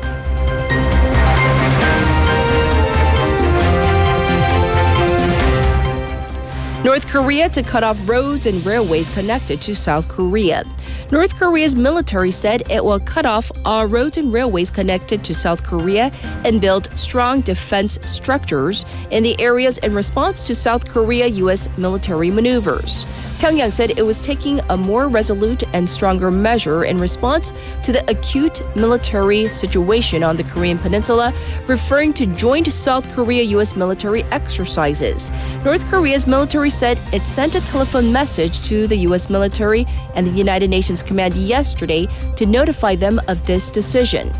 North Korea to cut off roads and railways connected to South Korea. North Korea's military said it will cut off all roads and railways connected to South Korea and build strong defense structures in the areas in response to South Korea-U.S. military maneuvers. Pyongyang said it was taking a more resolute and stronger measure in response to the acute military situation on the Korean peninsula, referring to joint South Korea-U.S. military exercises. North Korea's military said it sent a telephone message to the U.S. military and the United Nations Command yesterday to notify them of this decision.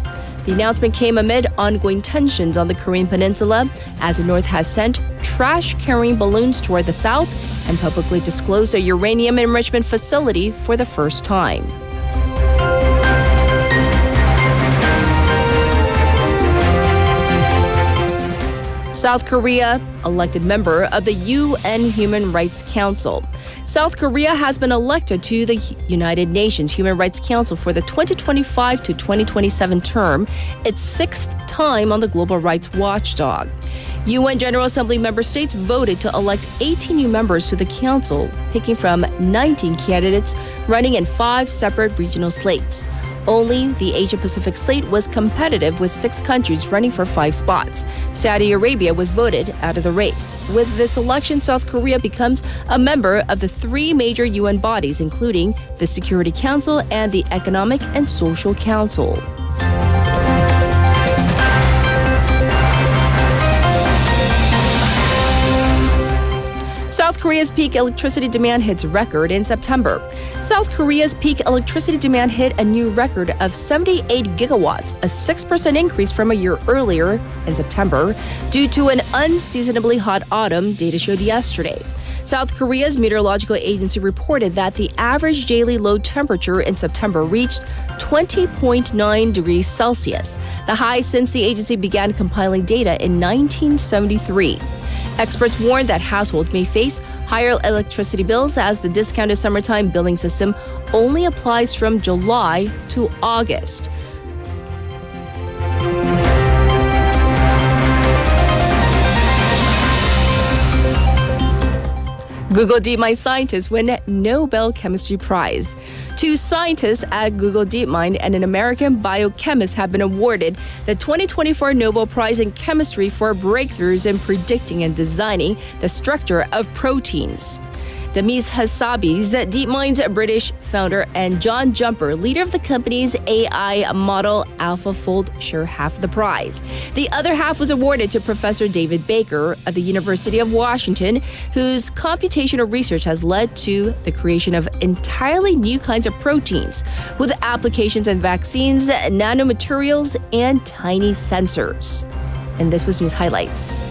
The announcement came amid ongoing tensions on the Korean peninsula as the North has sent trash-carrying balloons toward the South and publicly disclosed a uranium enrichment facility for the first time. South Korea, elected member of the UN Human Rights Council. South Korea has been elected to the United Nations Human Rights Council for the 2025 to 2027 term, its sixth time on the global rights watchdog. UN General Assembly member states voted to elect 18 new members to the council, picking from 19 candidates running in 5 separate regional slates. Only the Asia-Pacific slate was competitive with 6 countries running for 5 spots. Saudi Arabia was voted out of the race. With this election, South Korea becomes a member of the 3 major UN bodies, including the Security Council and the Economic and Social Council. South Korea's peak electricity demand hits record in September. South Korea's peak electricity demand hit a new record of 78 gigawatts, a 6% increase from a year earlier in September, due to an unseasonably hot autumn, data showed yesterday. South Korea's meteorological agency reported that the average daily low temperature in September reached 20.9 degrees Celsius, the highest since the agency began compiling data in 1973. Experts warn that households may face higher electricity bills as the discounted summertime billing system only applies from July to August. Google DeepMind scientists win Nobel Chemistry Prize. 2 scientists at Google DeepMind and an American biochemist have been awarded the 2024 Nobel Prize in Chemistry for breakthroughs in predicting and designing the structure of proteins. Demis Hassabis, DeepMind's British founder, and John Jumper, leader of the company's AI model AlphaFold, share half of the prize. The other half was awarded to Professor David Baker of the University of Washington, whose computational research has led to the creation of entirely new kinds of proteins, with applications in vaccines, nanomaterials, and tiny sensors. And this was News Highlights.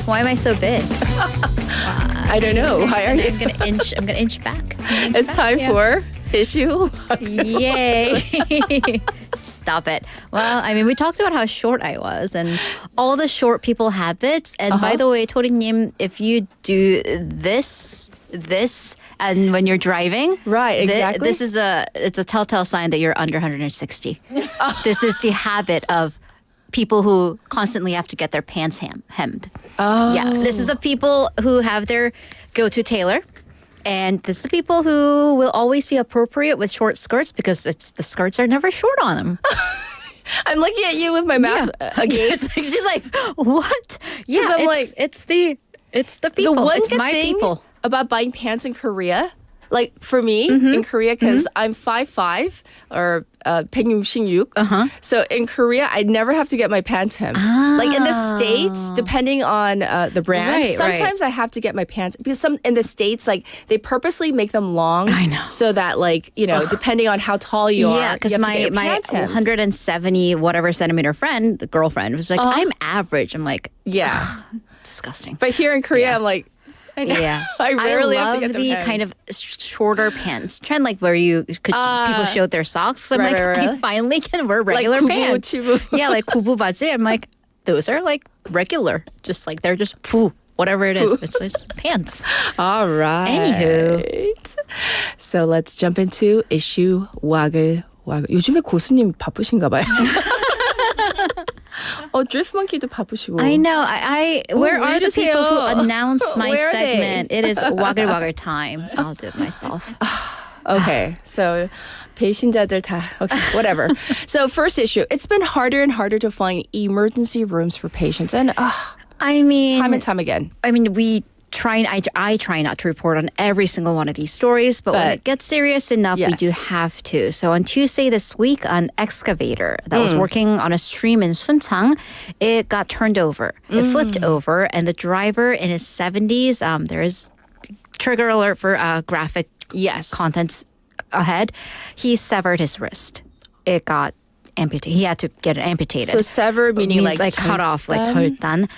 Why am I so big? I don't know. Why are you? I'm gonna inch back. It's time for issue. Yay! Stop it. Well, I mean, we talked about how short I was and all the short people habits. And by the way, 토리님, if you do this, and when you're driving, right, exactly. It's a telltale sign that you're under 160. This is the habit of people who constantly have to get their pants hemmed. Oh. Yeah, this is a people who have their go-to tailor. And this is the people who will always be appropriate with short skirts because the skirts are never short on them. I'm looking at you with my mouth agape. It's like, she's like, what? Yeah, I'm like, it's the people. The one it's good my thing people. about buying pants in Korea, like for me in Korea, because I'm 5'5" or 166. So in Korea, I never have to get my pants hemmed. Like in the States, depending on the brand, Right, sometimes I have to get my pants because some in the States, like they purposely make them long. I know. So that like, you know, depending on how tall you are, Yeah, you because have to get my your pants hemmed. 170 whatever centimeter friend, the girlfriend, was like, I'm average. I'm like, Yeah. it's disgusting. But here in Korea, I'm like, Yeah, I rarely love have to get the them kind of shorter pants trend, like where you could people showed their socks. So I'm right, like, right, I right. finally can wear regular 구부, pants. 치부. Yeah, like kubu bazi. I'm like, those are like regular, just like they're just poo, whatever it is. It's just pants. All right. Anywho. So let's jump into issue 와글. 요즘에 고수님 바쁘신가 봐요. 드리프트 몽키도 바쁘시고. I know. Where are the people who 해주세요. announce my Where are they? segment? It is waggle waggle time. I'll do it myself. Okay, so 배신자들 다. Okay, whatever. So first issue. It's been harder and harder to find emergency rooms for patients, and I mean, time and time again. I mean, I try not to report on every single one of these stories, but when it gets serious enough, we do have to. So on Tuesday this week, an excavator that was working on a stream in Suncheong, it got turned over. It flipped over, and the driver in his 70s, there is trigger alert for graphic contents ahead. He severed his wrist. It got amputated. He had to get it amputated. So severed meaning means like cut off, like 절단.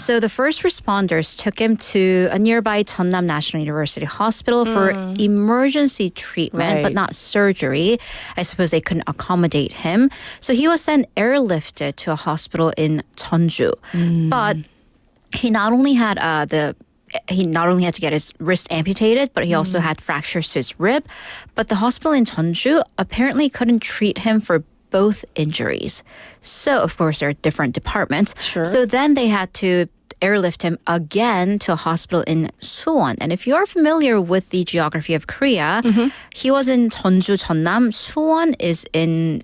So the first responders took him to a nearby Jeonnam National University Hospital for emergency treatment, but not surgery. I suppose they couldn't accommodate him. So he was then airlifted to a hospital in Jeonju. But he not only had to get his wrist amputated, but he also had fractures to his rib. But the hospital in Jeonju apparently couldn't treat him for both injuries. So, of course, there are different departments. So then they had to airlift him again to a hospital in Suwon. And if you're familiar with the geography of Korea, he was in Jeonju, Jeonnam. Suwon is in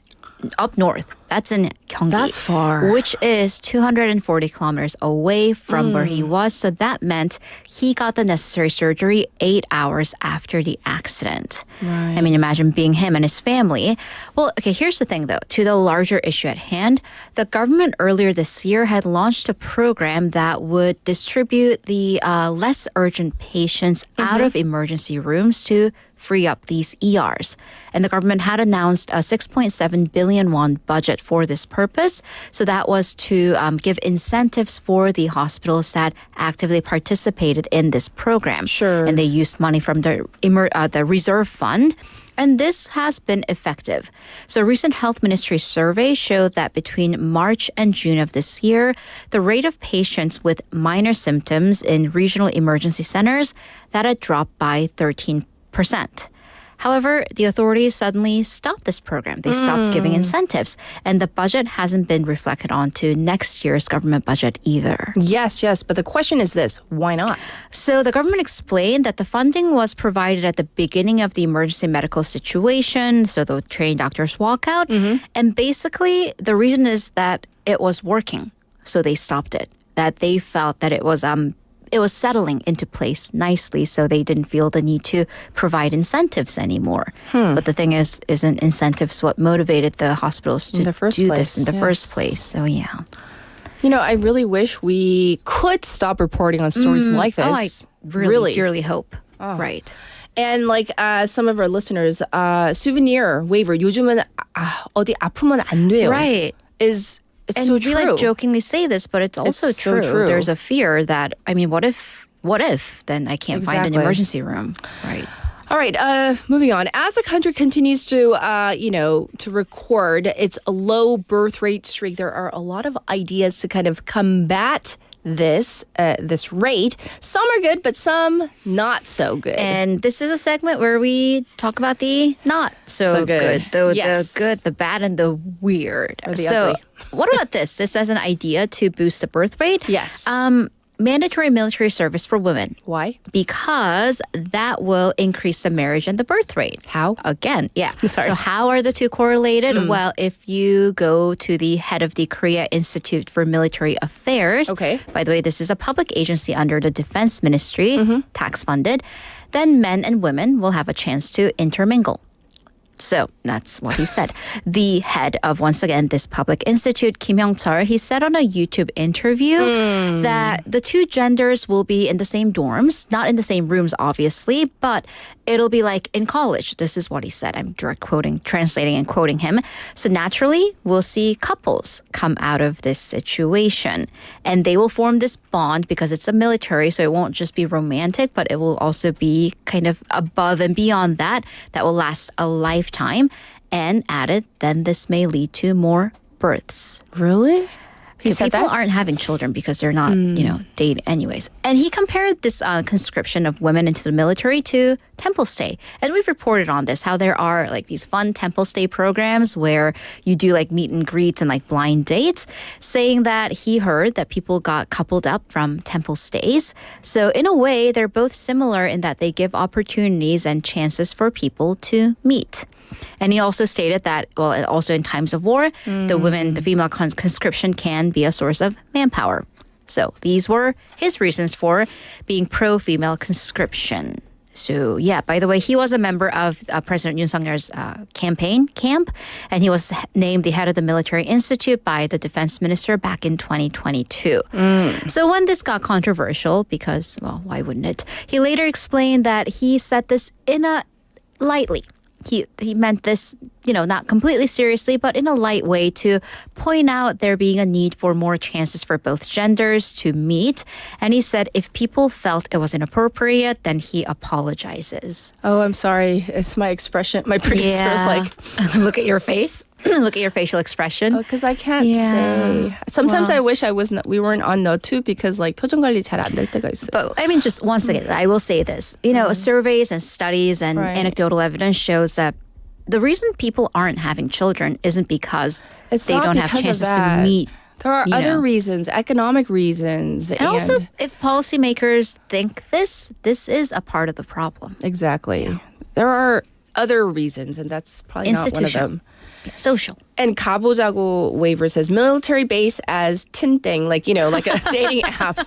up north. That's in Gyeonggi. That's far. Which is 240 kilometers away from where he was. So that meant he got the necessary surgery 8 hours after the accident. I mean, imagine being him and his family. Well, okay, here's the thing though. To the larger issue at hand, the government earlier this year had launched a program that would distribute the less urgent patients out of emergency rooms to free up these ERs. And the government had announced a 6.7 billion won budget for this purpose. So that was to give incentives for the hospitals that actively participated in this program. And they used money from the reserve fund. And this has been effective. So a recent health ministry survey showed that between March and June of this year, the rate of patients with minor symptoms in regional emergency centers that had dropped by 13%. However, the authorities suddenly stopped this program. They stopped giving incentives, and the budget hasn't been reflected onto next year's government budget either. Yes, but the question is this, why not? So the government explained that the funding was provided at the beginning of the emergency medical situation, so the trained doctors walk out, and basically the reason is that it was working, so they stopped it. That they felt that it was settling into place nicely, so they didn't feel the need to provide incentives anymore. But the thing is, isn't incentives what motivated the hospitals to do this in the first place? So yeah. You know, I really wish we could stop reporting on stories like this. Oh, I really dearly hope. Right. And like some of our listeners, souvenir waiver, 요즘은 어디 아프면 안 돼요. Right. It's and so we true. like jokingly say this, but it's also It's so true. There's a fear that, I mean, what if then I can't find an Exactly. emergency room? Right. All right, moving on. As the country continues to, to record its low birth rate streak, there are a lot of ideas to kind of combat this rate. Some are good, but some not so good. And this is a segment where we talk about the not so good. Yes. The good, the bad, and the weird. Or the so ugly. what about this? This as an idea to boost the birth rate? Yes. mandatory military service for women. Why? Because that will increase the marriage and the birth rate. How? Again, yeah. Sorry. So how are the two correlated? Well, if you go to the head of the Korea Institute for Military Affairs, Okay. by the way, this is a public agency under the Defense Ministry, tax funded, then men and women will have a chance to intermingle. So that's what he said. The head of, once again, this public institute, Kim Young-chul, he said on a YouTube interview that the two genders will be in the same dorms, not in the same rooms, obviously, but it'll be like in college. This is what he said. I'm direct quoting, translating and quoting him. So naturally, we'll see couples come out of this situation, and they will form this bond because it's a military, so it won't just be romantic, but it will also be kind of above and beyond that will last a lifetime. And added, then this may lead to more births. Really? He Because said people that? aren't having children because they're not, dating anyways. And he compared this conscription of women into the military to temple stay. And we've reported on this, how there are like these fun temple stay programs where you do like meet and greets and like blind dates, saying that he heard that people got coupled up from temple stays. So in a way, they're both similar in that they give opportunities and chances for people to meet. And he also stated that, well, also in times of war, the female conscription can be a source of manpower. So these were his reasons for being pro-female conscription. So yeah, by the way, he was a member of President Yoon Suk-yeol's campaign camp, and he was named the head of the Military Institute by the defense minister back in 2022. So when this got controversial, because, well, why wouldn't it? He later explained that he said this in a lightly. He meant this, not completely seriously, but in a light way to point out there being a need for more chances for both genders to meet. And he said if people felt it was inappropriate, then he apologizes. Oh, I'm sorry. It's my expression. My producer is like, look at your face. Look at your facial expression. because I can't say. Sometimes I wish we weren't on 너튜브 because like 표정 관리 잘 안 될 때가 있어요. But I mean, just once again, I will say this. Surveys and studies and anecdotal evidence shows that the reason people aren't having children isn't because they not don't have because of chances to that. meet. There are other reasons, economic reasons. And also, if policymakers think this is a part of the problem. Exactly. There are other reasons, and that's probably not one of them. Social. And 가보자고 waiver says military base as Tinting, like a dating app,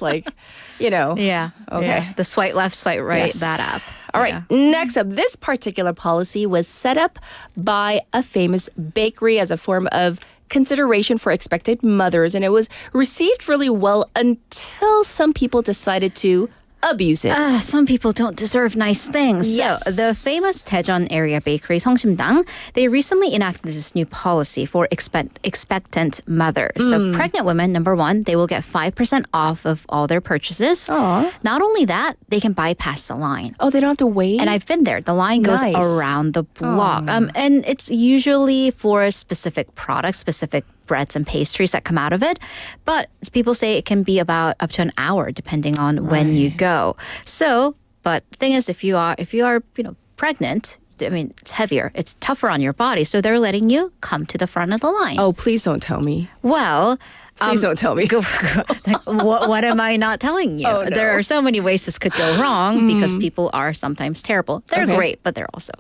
Yeah. Okay. Yeah. The swipe left, swipe right, Yes. that app. All right, next up, this particular policy was set up by a famous bakery as a form of consideration for expected mothers, and it was received really well until some people decided to abuse it. Some people don't deserve nice things. Yes. So the famous Daejeon area bakery, Seongsimdang, they recently enacted this new policy for expectant mothers. So pregnant women, number one, they will get 5% off of all their purchases. Not only that, they can bypass the line. Oh, they don't have to wait? And I've been there. The line goes Nice. around the block. And it's usually for specific products, specific breads and pastries that come out of it. But people say it can be about up to an hour depending on when you go. So, but the thing is, if you are pregnant, I mean, it's heavier. It's tougher on your body. So they're letting you come to the front of the line. Oh, please don't tell me. Well, Please don't tell me. what am I not telling you? Oh, no. There are so many ways this could go wrong because people are sometimes terrible. They're great, but they're also.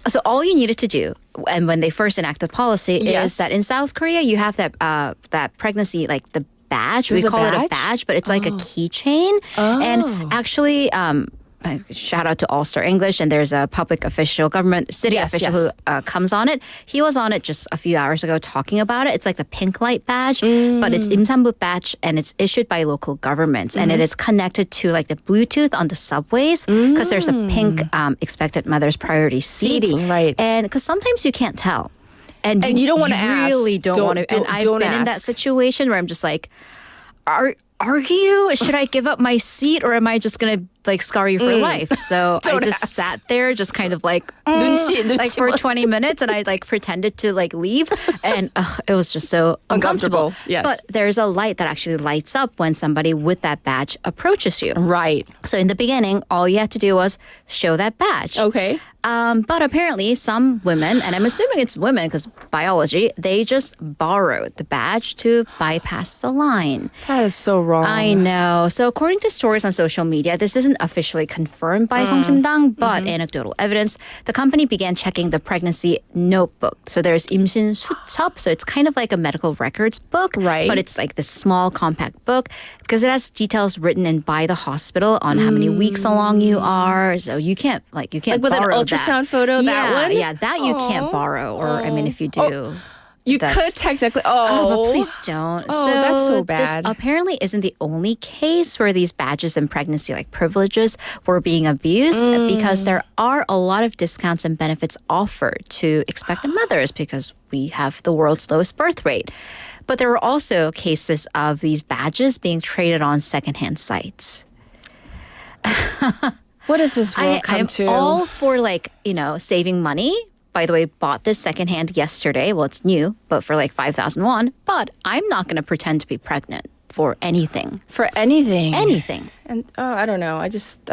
So all you needed to do, and when they first enacted policy, is that in South Korea you have that pregnancy, like the badge. There's we a call it a badge? badge, but it's like a keychain. And actually, shout out to All Star English, and there's a public official, government city official who comes on it. He was on it just a few hours ago talking about it. It's like the pink light badge, but it's 임산부 badge, and it's issued by local governments, and it is connected to like the Bluetooth on the subways because there's a pink expected mother's priority seat. Seating, right. And because sometimes you can't tell. And you don't want to ask. really don't want to. And I've been in that situation where I'm just like, are you? Should I give up my seat, or am I just going to like scar you for life. So I Don't just ask. sat there, just kind of like, 눈치 like for 봐. 20 minutes, and I like pretended to like leave, and it was just so uncomfortable. Yes. But there's a light that actually lights up when somebody with that badge approaches you. Right. So in the beginning, all you had to do was show that badge. Okay. But apparently some women, and I'm assuming it's women because biology, they just borrowed the badge to bypass the line. That is so wrong. I know. So according to stories on social media, this isn't officially confirmed by 성심당, but anecdotal evidence, the company began checking the pregnancy notebook. So there's 임신 수첩, so it's kind of like a medical records book, Right. but it's like this small compact book because it has details written in by the hospital on how many weeks along you are. So you can't Like with an borrow ultrasound that. photo, that one? Yeah, that you can't borrow. Or I mean, if you do. You That's- could technically. Oh, but please don't. Oh, that's so bad. This apparently isn't the only case where these badges and pregnancy like privileges were being abused because there are a lot of discounts and benefits offered to expectant mothers because we have the world's lowest birth rate. But there were also cases of these badges being traded on secondhand sites. What does this world come I'm to? all for like, saving money. By the way, bought this secondhand yesterday. Well, it's new, but for like 5,000 won. But I'm not going to pretend to be pregnant for anything. For anything. Anything. And I don't know. I just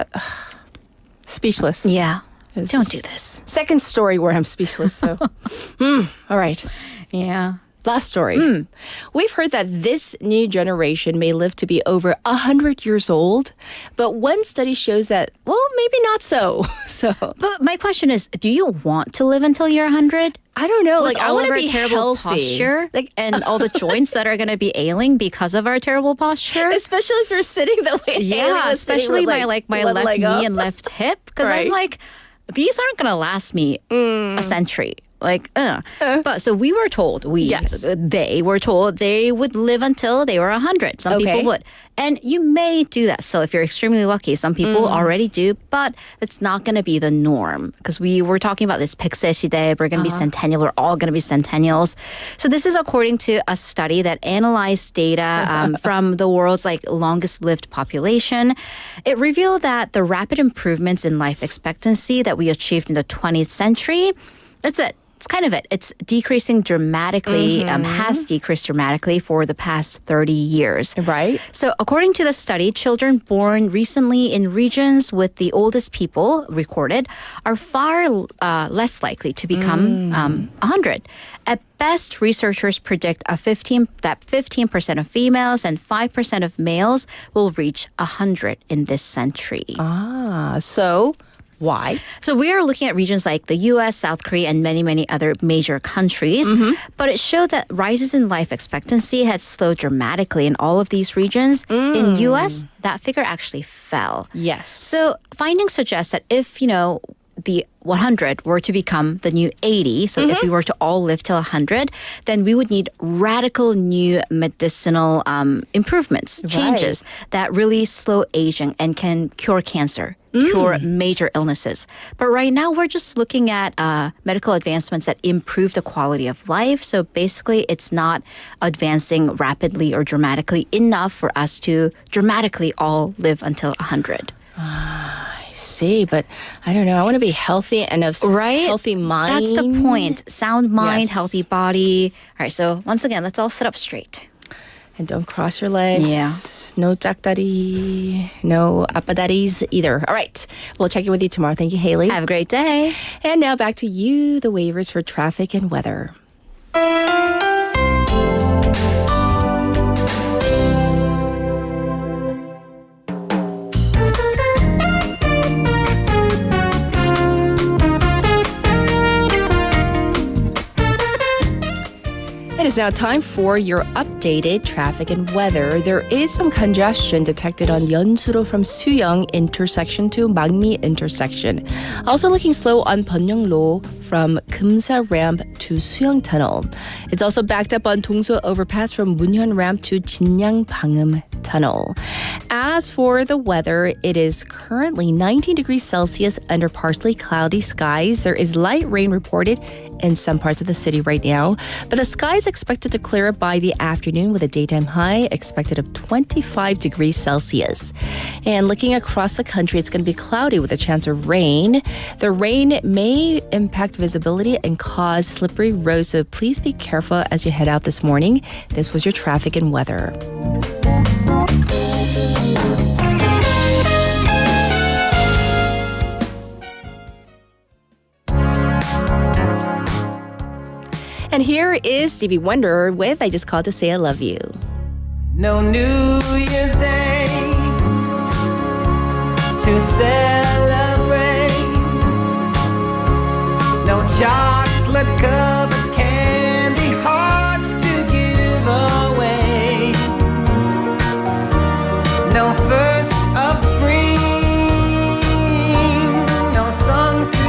speechless. Yeah. It's Don't just- do this. Second story where I'm speechless. So, all right. Yeah. Last story. We've heard that this new generation may live to be over 100 years old, but one study shows that, well, maybe not so. So But my question is, do you want to live until you're 100? I don't know. With Like I all want of to our be terrible healthy. posture, and all the joints that are going to be ailing because of our terrible posture. Especially if you're sitting the way Haley Yeah, was sitting especially with, my one left leg knee up. and left hip, because Right. I'm like, these aren't going to last me a century. Like, But so we were told, they were told they would live until they were 100. Some Okay. people would. And you may do that. So if you're extremely lucky, some people already do, but it's not going to be the norm. Because we were talking about this 백세 시대, we're going to be centennial, we're all going to be centennials. So this is according to a study that analyzed data from the world's longest lived population. It revealed that the rapid improvements in life expectancy that we achieved in the 20th century, that's it. It's kind of it. It's decreasing dramatically, has decreased dramatically for the past 30 years. Right. So according to the study, children born recently in regions with the oldest people recorded are far less likely to become 100. At best, researchers predict that 15% of females and 5% of males will reach 100 in this century. So why? So we are looking at regions like the U.S., South Korea, and many, many other major countries. But it showed that rises in life expectancy had slowed dramatically in all of these regions. In U.S., that figure actually fell. Yes. So findings suggest that if, the 100 were to become the new 80, so if we were to all live till 100, then we would need radical new medicinal improvements, changes that really slow aging and can cure cancer, cure major illnesses. But right now, we're just looking at medical advancements that improve the quality of life. So basically, it's not advancing rapidly or dramatically enough for us to dramatically all live until 100. I see, but I don't know. I want to be healthy and of healthy mind. That's the point. Sound mind, Yes. healthy body. All right, so once again, let's all sit up straight. And don't cross your legs. Yeah. No 짝다리, no 아빠다리's either. All right. We'll check in with you tomorrow. Thank you, Haley. Have a great day. And now back to you, the waivers for traffic and weather. It is now time for your updated traffic and weather. There is some congestion detected on Yeonsuro from Suyong intersection to Mangmi intersection. Also looking slow on Byeonglo from Kumsa ramp to Suyong tunnel. It's also backed up on Dongso overpass from Munhyeon ramp to Jinyang Bangum tunnel. As as for the weather, it is currently 19 degrees Celsius under partly cloudy skies. There is light rain reported in some parts of the city right now, but the sky is expected to clear up by the afternoon with a daytime high expected of 25 degrees Celsius. And looking across the country, it's going to be cloudy with a chance of rain. The rain may impact visibility and cause slippery roads, so please be careful as you head out this morning. This was your traffic and weather. And here is Stevie Wonder with I Just Called to Say I Love You. No New Year's Day to celebrate. No chocolate covered candy hearts to give away. No first of spring, no song to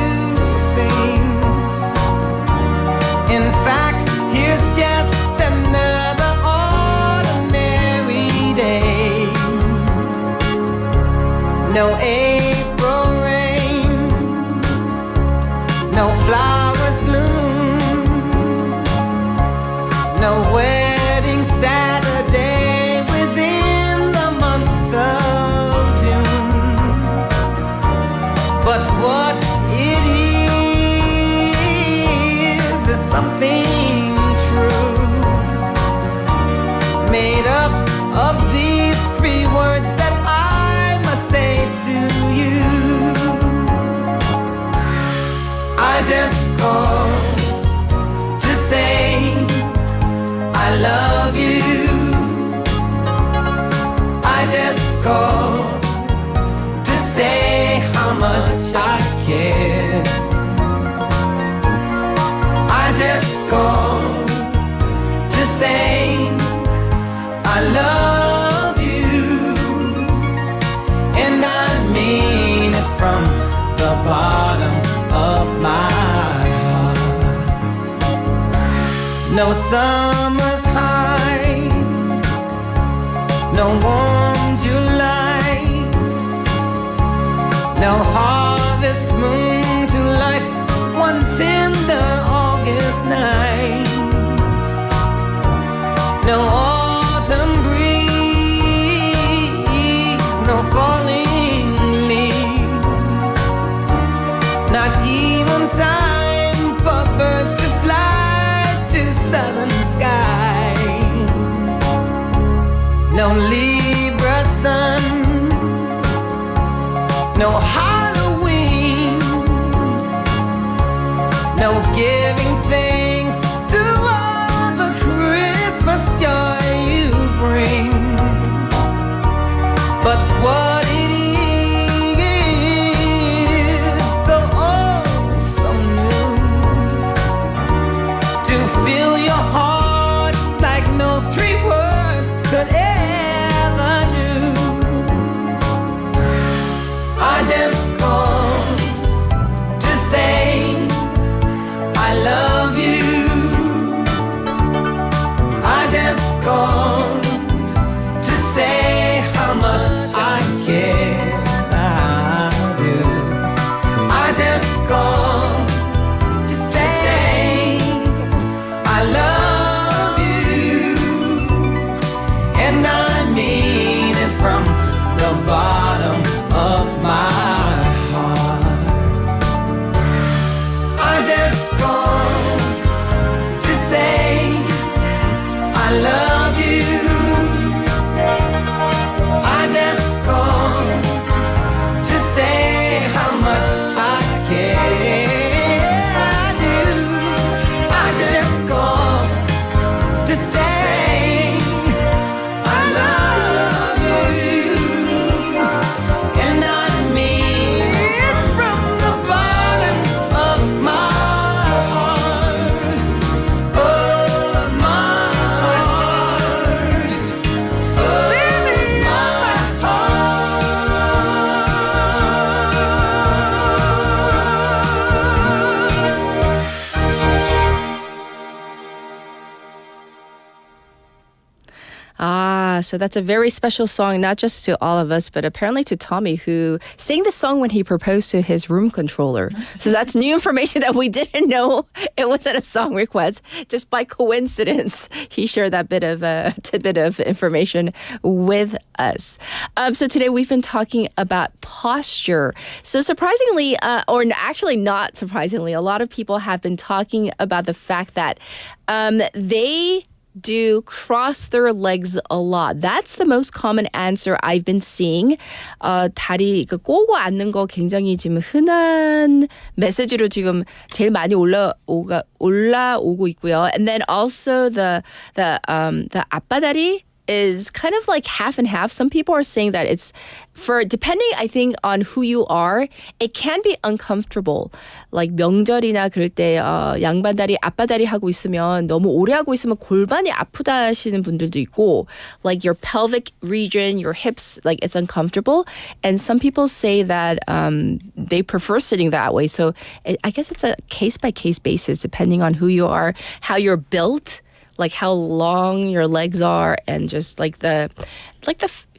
sing. In fact, here's just another ordinary day. No April rain, no flowers bloom, no wedding Saturday within the month of June. But what it is something true, made up of these three words that I must say to you. I just called to say I love you. I just called to say how much I care. I just called to say I love you, and I mean it from the bottom of my heart. No summer's high, no warm July, no harvest moon to light one tender August night. No autumn breeze, no falling leaves, not even time for birds to fly to southern skies. No Libra sun, no Halloween, no giving thanks to all the Christmas joy you bring. But what it is, so oh so new, to fill your heart like no three words could ever do. I just called to say I love you. I just called to say how much I care. I do. I just called to say I love you, and I mean it from the bottom of my heart. I just called to say I love you. I just called to say how much I care. I do. I just called to say I love you, and I mean it from the bottom of my heart, of my heart, of my heart. Ah, So that's a very special song, not just to all of us, but apparently to Tommy, who sang the song when he proposed to his room controller. So that's new information that we didn't know. It wasn't a song request. Just by coincidence, he shared that tidbit of information with us. So today we've been talking about posture. So surprisingly, or actually not surprisingly, a lot of people have been talking about the fact that they do cross their legs a lot. That's the most common answer I've been seeing. 다리 꼬고 앉는 거 굉장히 지금 흔한 메시지로 지금 제일 많이 올라오고 있고요. And then also the 앞바다리 is kind of like half and half. Some people are saying that it's depending, I think, on who you are, it can be uncomfortable. Like 명절이나 그럴 때 양반다리, 앞바다리 하고 있으면 너무 오래 하고 있으면 골반이 아프다 하시는 분들도 있고, like your pelvic region, your hips, like it's uncomfortable. And some people say that they prefer sitting that way. So I guess it's a case-by-case basis, depending on who you are, how you're built, like how long your legs are, and just like the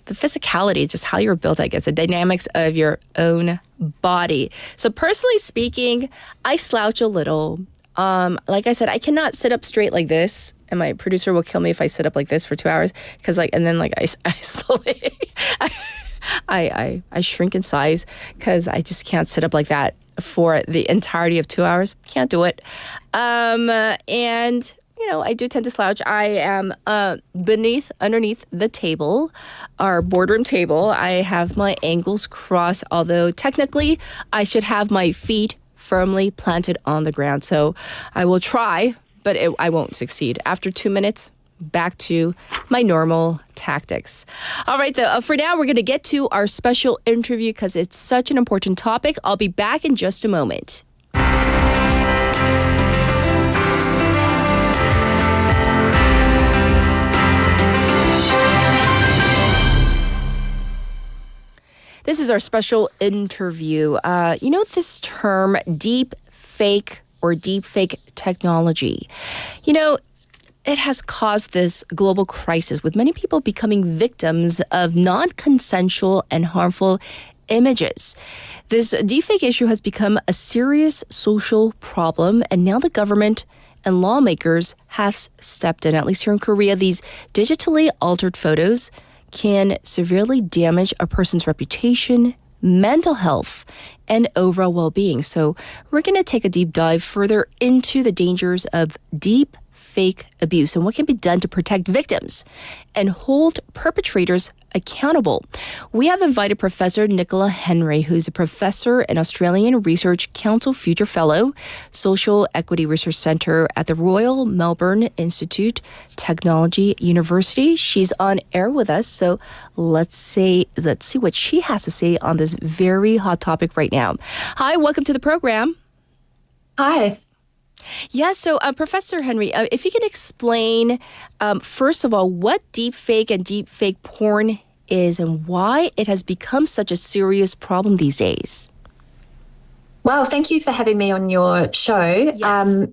physicality, just how you're built, I guess, the dynamics of your own body. So personally speaking, I slouch a little. Like I said, I cannot sit up straight like this, and my producer will kill me if I sit up like this for 2 hours, because and then I slowly I shrink in size because I just can't sit up like that for the entirety of 2 hours. Can't do it. And I do tend to slouch. I am underneath the table, our boardroom table. I have my ankles crossed, although technically I should have my feet firmly planted on the ground. So I will try, but I won't succeed. After 2 minutes, back to my normal tactics. All right, for now, we're going to get to our special interview because it's such an important topic. I'll be back in just a moment. This is our special interview. This term, deep fake or deep fake technology, it has caused this global crisis with many people becoming victims of non-consensual and harmful images. This deepfake issue has become a serious social problem, and now the government and lawmakers have stepped in. At least here in Korea, these digitally altered photos can severely damage a person's reputation, mental health, and overall well-being. So we're going to take a deep dive further into the dangers of deep fake abuse and what can be done to protect victims and hold perpetrators accountable. We have invited Professor Nicola Henry, who's a professor and Australian Research Council Future Fellow, Social Equity Research Centre at the Royal Melbourne Institute Technology University. She's on air with us, so let's see what she has to say on this very hot topic right now. Hi, welcome to the program. Hi. Yeah, so Professor Henry, if you can explain, first of all, what deepfake and deepfake porn is and why it has become such a serious problem these days. Well, thank you for having me on your show. Yes.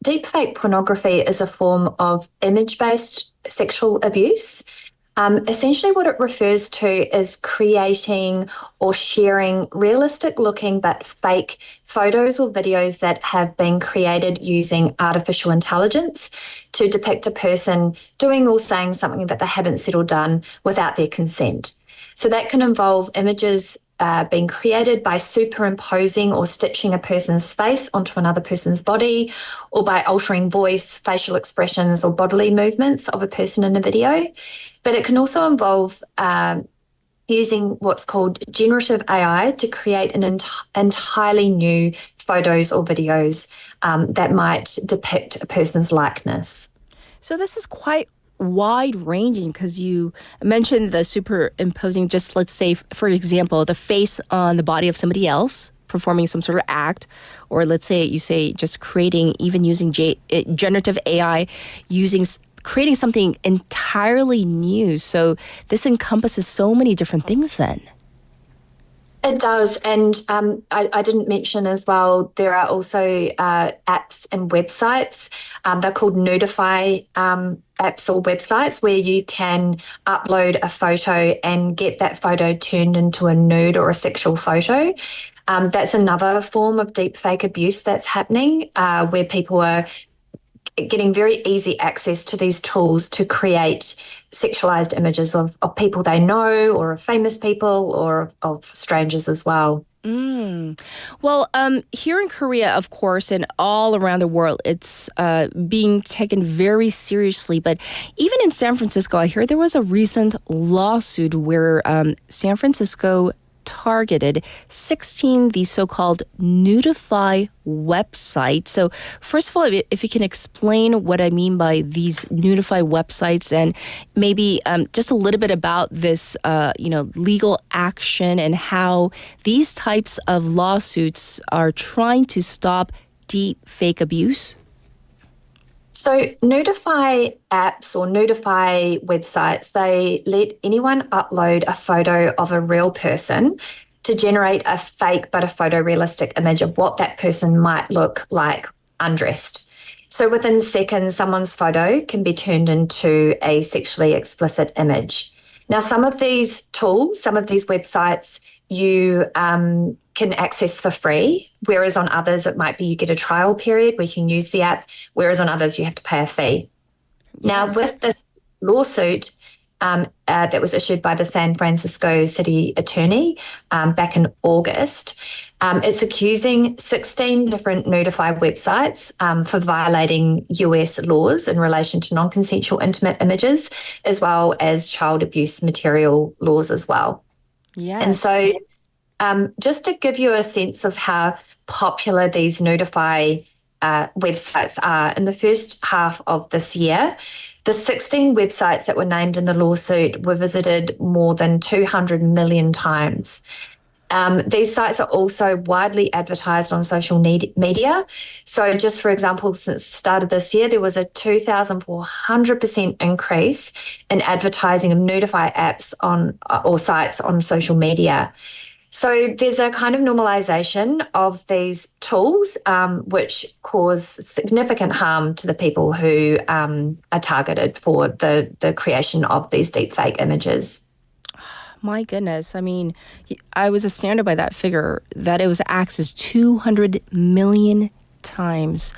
Deepfake pornography is a form of image-based sexual abuse. Essentially what it refers to is creating or sharing realistic-looking but fake photos or videos that have been created using artificial intelligence to depict a person doing or saying something that they haven't said or done without their consent. So that can involve images being created by superimposing or stitching a person's face onto another person's body, or by altering voice, facial expressions, or bodily movements of a person in a video. But it can also involve using what's called generative AI to create an entirely new photos or videos that might depict a person's likeness. So this is quite wide-ranging because you mentioned the superimposing, just let's say, for example, the face on the body of somebody else performing some sort of act, or let's say you say just creating, even using generative AI, creating something entirely new. So this encompasses so many different things then. It does. And I didn't mention as well, there are also apps and websites. They're called Nudify apps or websites where you can upload a photo and get that photo turned into a nude or a sexual photo. That's another form of deepfake abuse that's happening where people are getting very easy access to these tools to create sexualized images of people they know or of famous people or of strangers as well. Well, here in Korea, of course, and all around the world, it's being taken very seriously. But even in San Francisco, I hear there was a recent lawsuit where San Francisco targeted 16 the so-called Nudify websites. So first of all, if you can explain what I mean by these Nudify websites and maybe just a little bit about this legal action and how these types of lawsuits are trying to stop deep fake abuse. So Nudify apps or Nudify websites, they let anyone upload a photo of a real person to generate a fake but a photorealistic image of what that person might look like undressed. So within seconds, someone's photo can be turned into a sexually explicit image. Now, some of these tools, some of these websites, you can access for free, whereas on others it might be you get a trial period where you can use the app, whereas on others you have to pay a fee. Yes. Now, with this lawsuit that was issued by the San Francisco City Attorney back in August, it's accusing 16 different Nudify websites for violating US laws in relation to non-consensual intimate images, as well as child abuse material laws as well. Yes. And so just to give you a sense of how popular these Nudify websites are, in the first half of this year, the 16 websites that were named in the lawsuit were visited more than 200 million times. These sites are also widely advertised on social media. So just for example, since the start of this year, there was a 2,400% increase in advertising of Nudify apps or sites on social media. So there's a kind of normalization of these tools, which cause significant harm to the people who are targeted for the creation of these deepfake images. My goodness. I mean, I was astounded by that figure, that it was accessed 200 million times.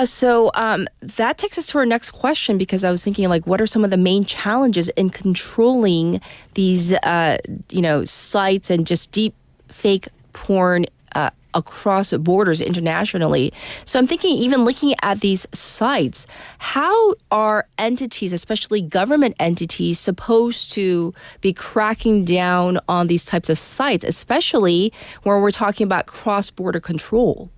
So that takes us to our next question, because I was thinking, like, what are some of the main challenges in controlling these, sites and just deep fake porn across borders internationally? So I'm thinking, even looking at these sites, how are entities, especially government entities, supposed to be cracking down on these types of sites, especially when we're talking about cross-border control?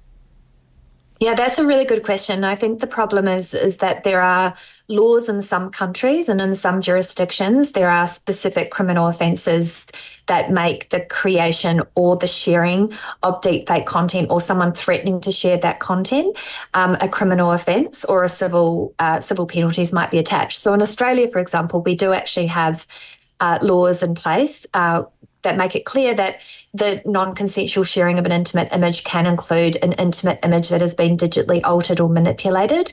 Yeah, that's a really good question. I think the problem is that there are laws in some countries and in some jurisdictions. There are specific criminal offences that make the creation or the sharing of deepfake content, or someone threatening to share that content, a criminal offence, or a civil penalties might be attached. So in Australia, for example, we do actually have laws in place that make it clear that the non-consensual sharing of an intimate image can include an intimate image that has been digitally altered or manipulated.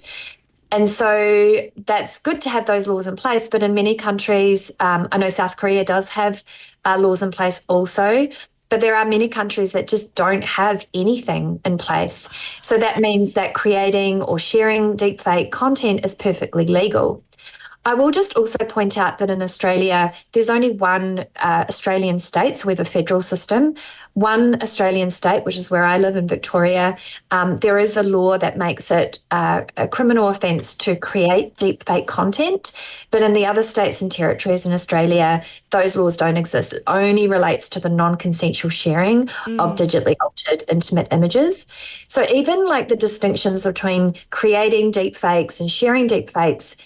And so that's good to have those laws in place. But in many countries, I know South Korea does have laws in place also, but there are many countries that just don't have anything in place. So that means that creating or sharing deepfake content is perfectly legal. I will just also point out that in Australia, there's only one Australian state, so we have a federal system. One Australian state, which is where I live in Victoria, there is a law that makes it a criminal offence to create deepfake content. But in the other states and territories in Australia, those laws don't exist. It only relates to the non-consensual sharing of digitally altered intimate images. So even like the distinctions between creating deepfakes and sharing deepfakes,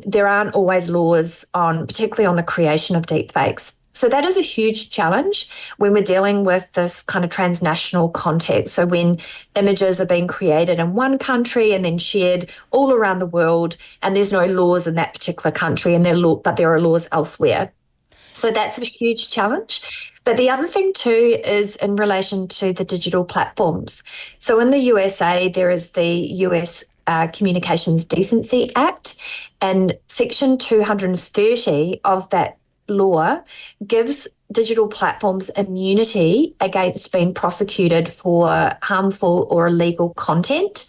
there aren't always laws particularly on the creation of deepfakes. So that is a huge challenge when we're dealing with this kind of transnational context. So when images are being created in one country and then shared all around the world, and there's no laws in that particular country, but there are laws elsewhere. So that's a huge challenge. But the other thing too is in relation to the digital platforms. So in the USA, there is the US Communications Decency Act, and Section 230 of that law gives digital platforms immunity against being prosecuted for harmful or illegal content.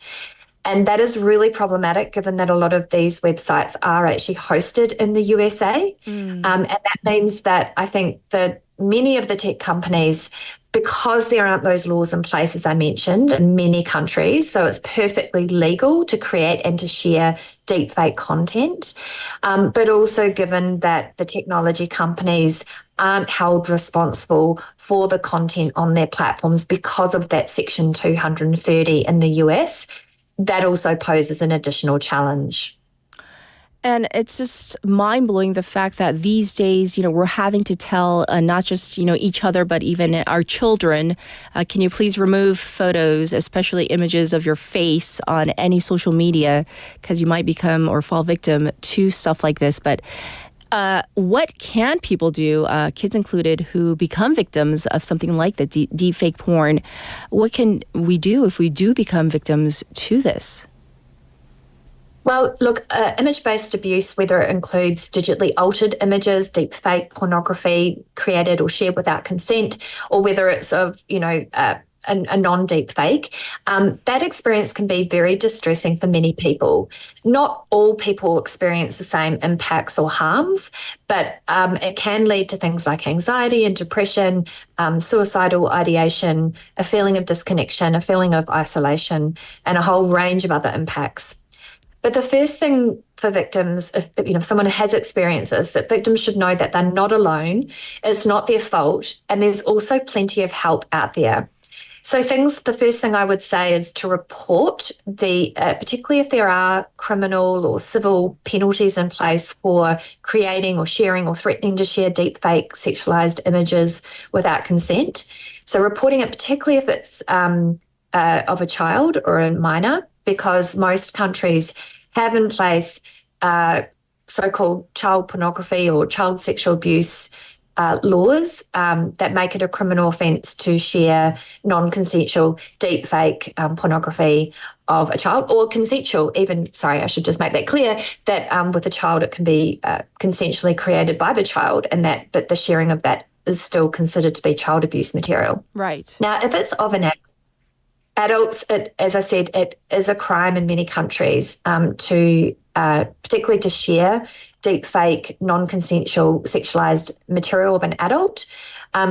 And that is really problematic given that a lot of these websites are actually hosted in the USA. And that means that I think that many of the tech companies, because there aren't those laws in place, as I mentioned, in many countries, so it's perfectly legal to create and to share deepfake content, but also given that the technology companies aren't held responsible for the content on their platforms because of that Section 230 in the US, that also poses an additional challenge. And it's just mind-blowing the fact that these days, we're having to tell not just, each other, but even our children, can you please remove photos, especially images of your face on any social media, because you might become or fall victim to stuff like this. But what can people do, kids included, who become victims of something like the deepfake porn? What can we do if we do become victims to this? Well, look, image-based abuse, whether it includes digitally altered images, deepfake pornography created or shared without consent, or whether it's of, a non-deep fake, that experience can be very distressing for many people. Not all people experience the same impacts or harms, but it can lead to things like anxiety and depression, suicidal ideation, a feeling of disconnection, a feeling of isolation, and a whole range of other impacts. But the first thing for victims, if someone has experienced this, that victims should know that they're not alone, it's not their fault, and there's also plenty of help out there. So the first thing I would say is to report particularly if there are criminal or civil penalties in place for creating or sharing or threatening to share deepfake sexualized images without consent. So reporting it, particularly if it's of a child or a minor, because most countries have in place so-called child pornography or child sexual abuse laws that make it a criminal offence to share non-consensual deepfake pornography of a child, or consensual, I should just make that clear, that with a child it can be consensually created by the child, but the sharing of that is still considered to be child abuse material. Right. Now, if it's of an adults, as I said, it is a crime in many countries particularly to share deepfake, non-consensual, sexualized material of an adult.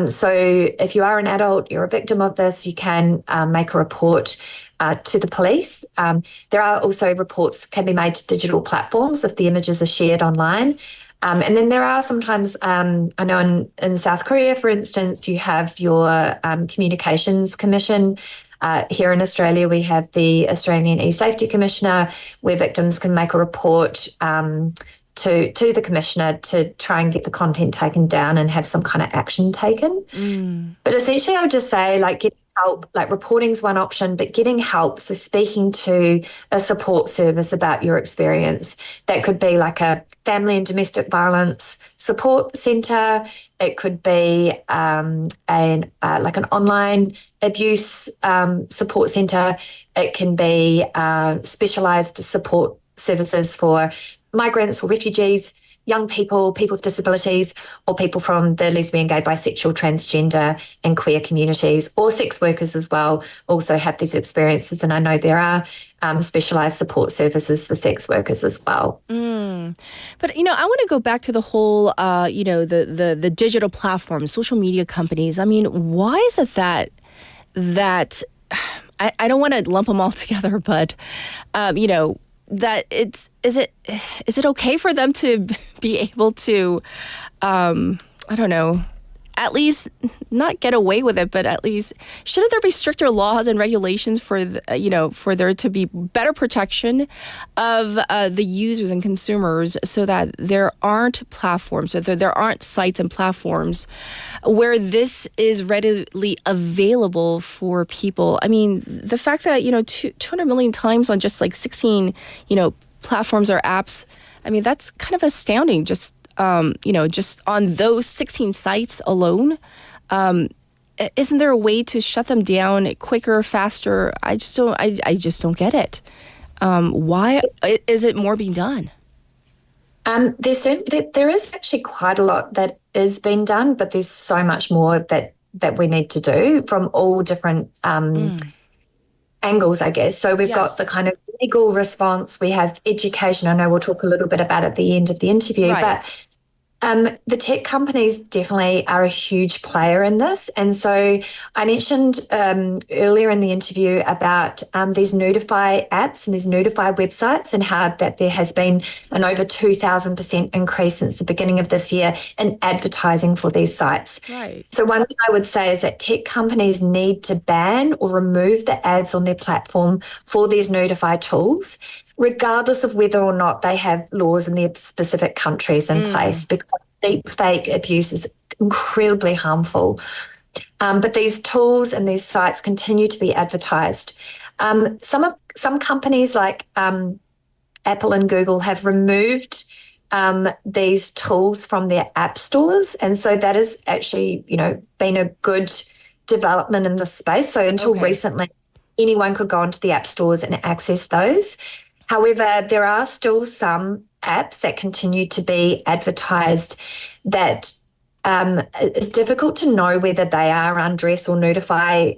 So if you are an adult, you're a victim of this, you can make a report to the police. There are also reports can be made to digital platforms if the images are shared online. And then there are sometimes, I know in South Korea, for instance, you have your Communications Commission. Here in Australia, we have the Australian E-Safety Commissioner, where victims can make a report to the Commissioner to try and get the content taken down and have some kind of action taken. But essentially, I would just say, getting help, reporting is one option, but getting help, so speaking to a support service about your experience. That could be like a family and domestic violence support centre. It could be an online abuse support centre. It can be specialised support services for migrants or refugees, young people, people with disabilities, or people from the lesbian, gay, bisexual, transgender and queer communities, or sex workers as well also have these experiences. And I know there are specialised support services for sex workers as well. But, I want to go back to the whole, the digital platforms, social media companies. I mean, why is it that I don't want to lump them all together, but, that is it okay for them to be able to, at least not get away with it, but at least shouldn't there be stricter laws and regulations for there to be better protection of the users and consumers, so that there aren't platforms, so that there aren't sites and platforms where this is readily available for people. I mean, the fact that 200 million times on just 16 platforms or apps, I mean, that's kind of astounding. Just on those 16 sites alone. Isn't there a way to shut them down quicker, faster? I just don't get it. Why is it more being done? There is actually quite a lot that is being done, but there's so much more that we need to do from all different angles, I guess. So we've got the kind of legal response, we have education. I know we'll talk a little bit about at the end of the interview, but the tech companies definitely are a huge player in this. And so I mentioned earlier in the interview about these Notify apps and these Notify websites, and how that there has been an over 2,000% increase since the beginning of this year in advertising for these sites. Right. So one thing I would say is that tech companies need to ban or remove the ads on their platform for these Notify tools, regardless of whether or not they have laws in their specific countries in place, because deep fake abuse is incredibly harmful. But these tools and these sites continue to be advertised. Some companies like Apple and Google have removed these tools from their app stores, and so that has actually, been a good development in this space. So until recently, anyone could go onto the app stores and access those. However, there are still some apps that continue to be advertised that it's difficult to know whether they are Undress or Notify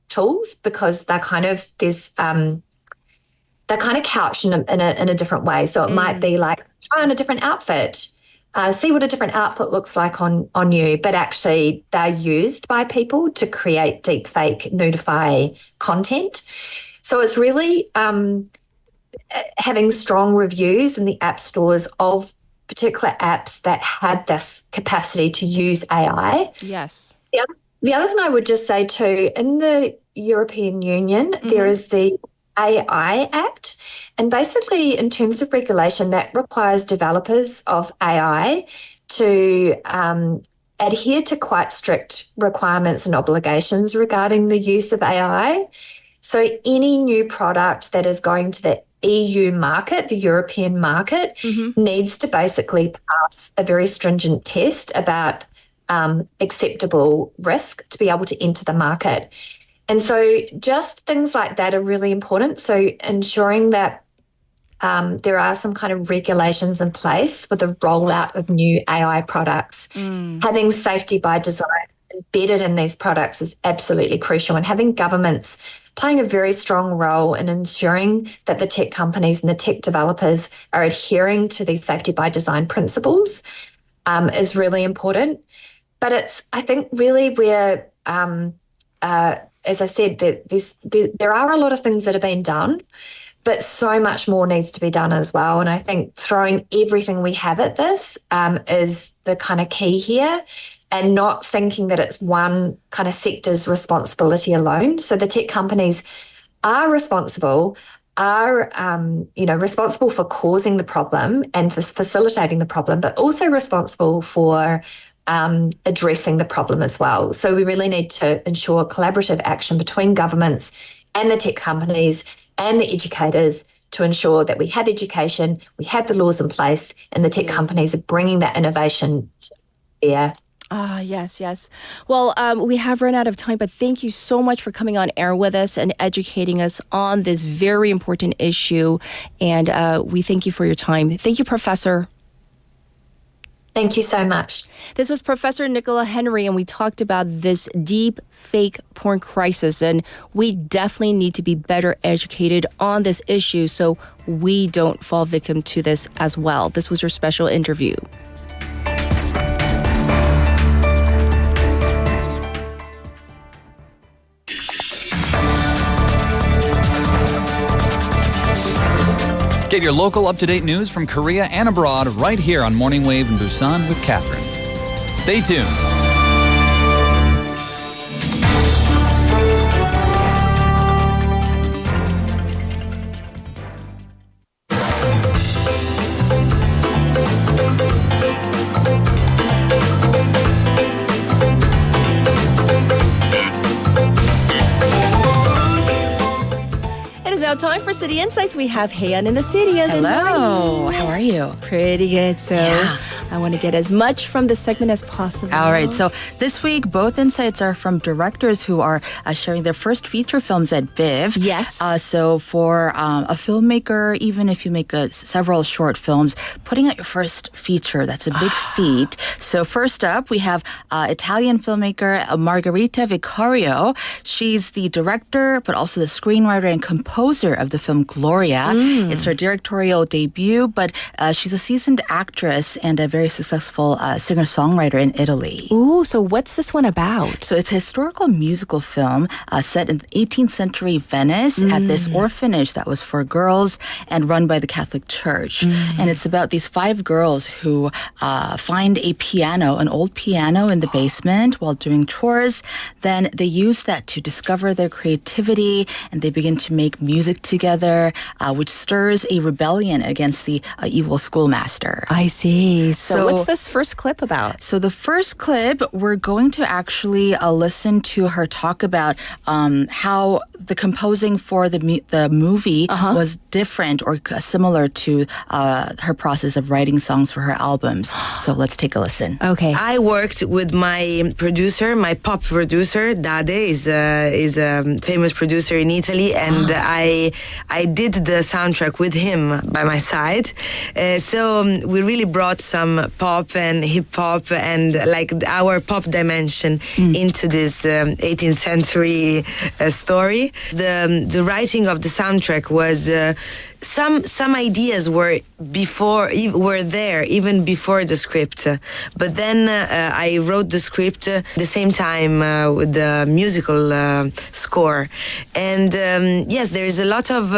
tools, because they're kind of couched in a different way. So it might be like, try on a different outfit, see what a different outfit looks like on you, but actually they're used by people to create deep fake Notify content. So it's really having strong reviews in the app stores of particular apps that have this capacity to use AI. Yes. The other thing I would just say too, in the European Union, there is the AI Act, and basically in terms of regulation, that requires developers of AI to adhere to quite strict requirements and obligations regarding the use of AI. So any new product that is going to the EU market, the European market, needs to basically pass a very stringent test about acceptable risk to be able to enter the market. And so just things like that are really important. So ensuring that there are some kind of regulations in place for the rollout of new AI products. Having safety by design embedded in these products is absolutely crucial, and having governments playing a very strong role in ensuring that the tech companies and the tech developers are adhering to these safety by design principles is really important. But it's, I think, really where, as I said, there are a lot of things that have been done, but so much more needs to be done as well. And I think throwing everything we have at this is the kind of key here, and not thinking that it's one kind of sector's responsibility alone. So the tech companies are responsible for causing the problem and for facilitating the problem, but also responsible for addressing the problem as well. So we really need to ensure collaborative action between governments and the tech companies and the educators to ensure that we have education, we have the laws in place, and the tech companies are bringing that innovation to bear. Yes. Well, we have run out of time, but thank you so much for coming on air with us and educating us on this very important issue. And we thank you for your time. Thank you, Professor. Thank you so much. This was Professor Nicola Henry, and we talked about this deep fake porn crisis. And we definitely need to be better educated on this issue so we don't fall victim to this as well. This was your special interview. Get your local up-to-date news from Korea and abroad right here on Morning Wave in Busan with Catherine. Stay tuned. now time for City Insights. We have Heian in the studio. Good Hello. morning. How are you? Pretty good. So I want to get as much from this segment as possible. All right. So this week, both insights are from directors who are sharing their first feature films at BIV. Yes. So for a filmmaker, even if you make several short films, putting out your first feature, that's a big feat. So first up, we have Italian filmmaker Margherita Vicario. She's the director, but also the screenwriter and composer of the film Gloria. It's her directorial debut, but she's a seasoned actress and a very successful singer-songwriter in Italy. Ooh, so what's this one about? So it's a historical musical film set in 18th century Venice at this orphanage that was for girls and run by the Catholic Church. And it's about these 5 girls who find a piano, an old piano in the basement while doing chores. Then they use that to discover their creativity, and they begin to make music together, which stirs a rebellion against the evil schoolmaster. I see. So what's this first clip about? So the first clip, we're going to actually listen to her talk about how the composing for the movie was different or similar to her process of writing songs for her albums. So let's take a listen. Okay. I worked with my producer, my pop producer. Dade is a famous producer in Italy, and I did the soundtrack with him by my side. So we really brought some pop and hip hop and like our pop dimension into this 18th century story. The writing of the soundtrack was some ideas were there even before the script, but then I wrote the script the same time with the musical score. And yes, there is a lot of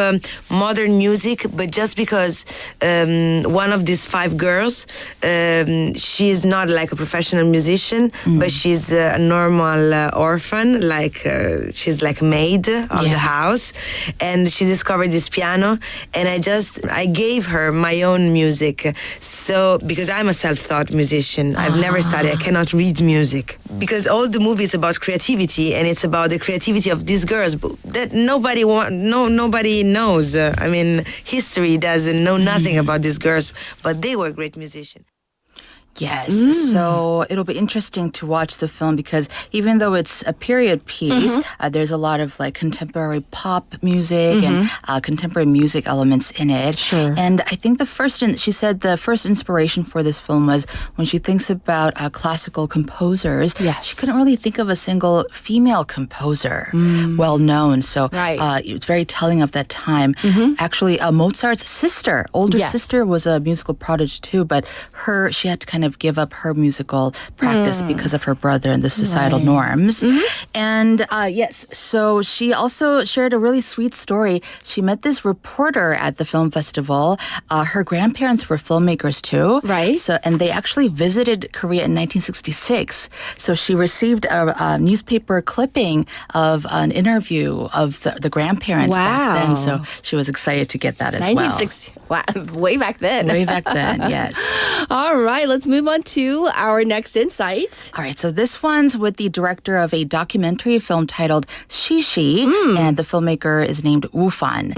modern music, but just because one of these 5 girls, she is not like a professional musician, but she's a normal orphan, like she's like a maid of the house, and she discovered this piano. And I gave her my own music. So, because I'm a self-taught musician, I've never studied, I cannot read music. Because all the movie is about creativity, and it's about the creativity of these girls that nobody knows. I mean, history doesn't know nothing about these girls, but they were great musicians. Yes, so it'll be interesting to watch the film because even though it's a period piece, there's a lot of like contemporary pop music and contemporary music elements in it. Sure. And I think she said the first inspiration for this film was when she thinks about classical composers. Yes. She couldn't really think of a single female composer well known. So it's very telling of that time. Actually, Mozart's sister, older sister, was a musical prodigy too, but she had to kind of give up her musical practice because of her brother and the societal norms. And yes, so she also shared a really sweet story. She met this reporter at the film festival. Her grandparents were filmmakers too. Right. So, and they actually visited Korea in 1966. So she received a newspaper clipping of an interview of the grandparents back then. So she was excited to get that as well. 1960. Wow, way back then. Way back then, yes. All right, let's move on to our next insight. All right, so this one's with the director of a documentary film titled Shishi, and the filmmaker is named Wu Fan.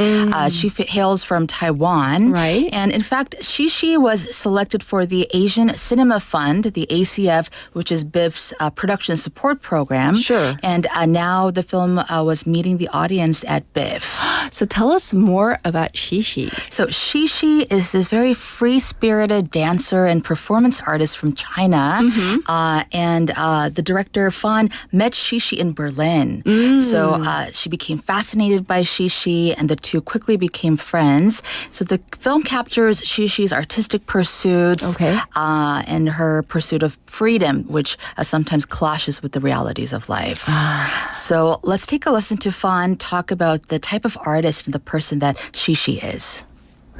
She hails from Taiwan. Right. And in fact, Shishi was selected for the Asian Cinema Fund, the ACF, which is BIV's production support program. Sure. And now the film was meeting the audience at BIV. So tell us more about Shishi. So Shishi is this very free-spirited dancer and performance artist from China. And the director Fan met Shishi in Berlin. So she became fascinated by Shishi, and the two quickly became friends. So the film captures Shishi's artistic pursuits and her pursuit of freedom, which sometimes clashes with the realities of life. So let's take a listen to Fan talk about the type of artist and the person that Shishi is.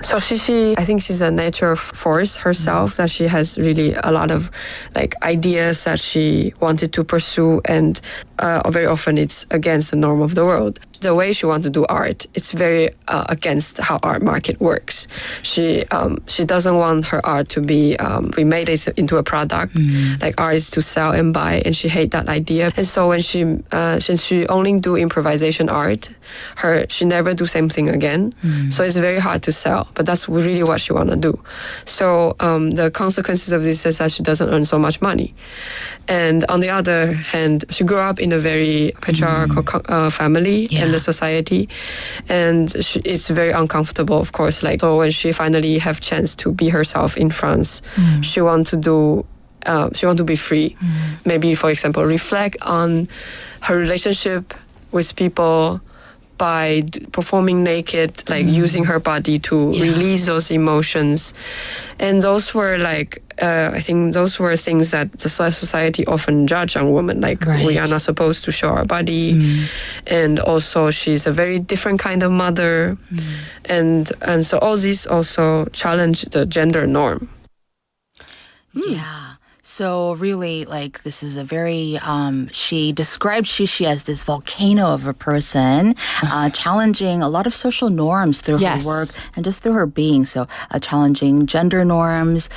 So Shishi, I think she's a nature force herself, that she has really a lot of like ideas that she wanted to pursue, and very often it's against the norm of the world. the way she wants to do art, it's very against how art market works. She doesn't want her art to be remade into a product. Like art is to sell and buy, and she hates that idea. And so when since she only do improvisation art, she never do same thing again. So it's very hard to sell. But that's really what she want to do. So the consequences of this is that she doesn't earn so much money. And on the other hand, she grew up in a very patriarchal family in the society, and it's very uncomfortable, of course. Like, so when she finally have chance to be herself in France, she want to do. She want to be free. Maybe, for example, reflect on her relationship with people by performing naked, like using her body to release those emotions. And those were like, I think those were things that the society often judge on women. Like, we are not supposed to show our body. And also she's a very different kind of mother. And so all these also challenge the gender norm. Yeah. So really, like, this is a very, she described Shishi as this volcano of a person, challenging a lot of social norms through her work and just through her being. So challenging gender norms,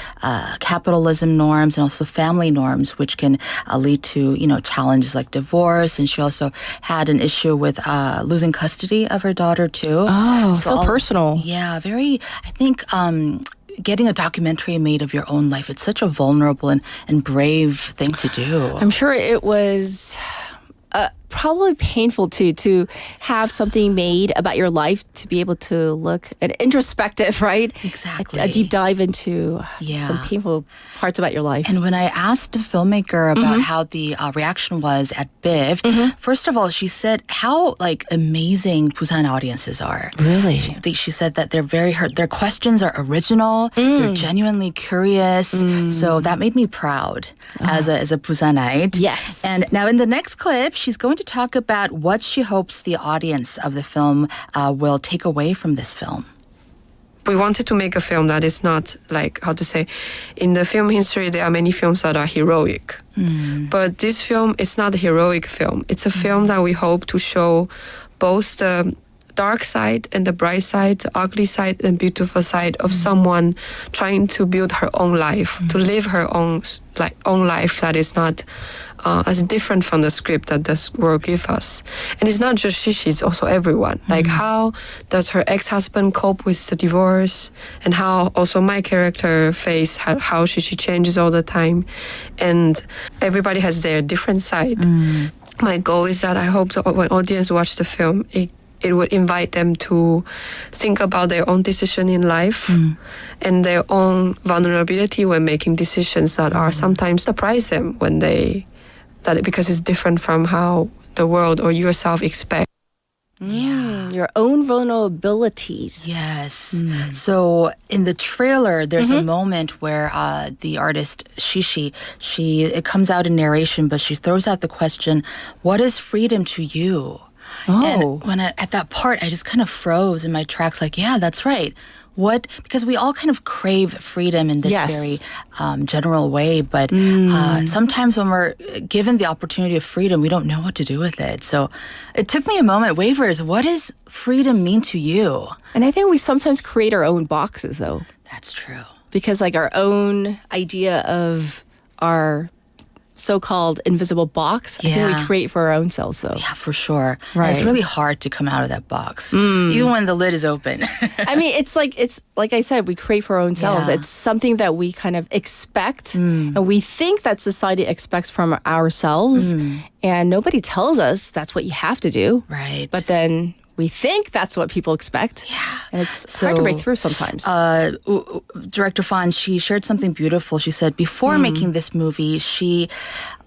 capitalism norms, and also family norms, which can lead to, challenges like divorce. And she also had an issue with losing custody of her daughter, too. Oh, so personal. Yeah, very, I think... getting a documentary made of your own life, it's such a vulnerable and brave thing to do. I'm sure it was probably painful too to have something made about your life, to be able to look at introspective, right? Exactly. A deep dive into some painful parts about your life. And when I asked the filmmaker about how the reaction was at BIF, first of all, she said how amazing Busan audiences are. Really? She said that their questions are original, they're genuinely curious. So that made me proud as a Busanite. Yes. And now in the next clip, she's going to talk about what she hopes the audience of the film will take away from this film. We wanted to make a film that is not in the film history, there are many films that are heroic. But this film is not a heroic film. It's a film that we hope to show both the dark side and the bright side, the ugly side and beautiful side of someone trying to build her own life, to live her own life that is not as different from the script that this world gives us. And it's not just Shishi, it's also everyone. Like, how does her ex-husband cope with the divorce, and how also my character face how Shishi changes all the time. And everybody has their different side. My goal is that I hope that when audience watch the film, it would invite them to think about their own decision in life and their own vulnerability when making decisions that are sometimes surprise them because it's different from how the world or yourself expect. Your own vulnerabilities. Yes. So in the trailer, there's a moment where the artist Shishi, it comes out in narration, but she throws out the question, what is freedom to you? And when at that part, I just kind of froze in my tracks, like, yeah, that's right. Because we all kind of crave freedom in this very general way, but sometimes when we're given the opportunity of freedom, we don't know what to do with it. So it took me a moment. Wavers, what does freedom mean to you? And I think we sometimes create our own boxes, though. That's true. Because our own idea of our so-called invisible box, I think we create for our own selves, though. Yeah, for sure. Right. And it's really hard to come out of that box, even when the lid is open. I mean, it's like I said, we create for our own selves. Yeah. It's something that we kind of expect, and we think that society expects from ourselves, and nobody tells us that's what you have to do. Right. But then we think that's what people expect. Yeah. And it's hard to break through sometimes. Director Fan, she shared something beautiful. She said before making this movie, she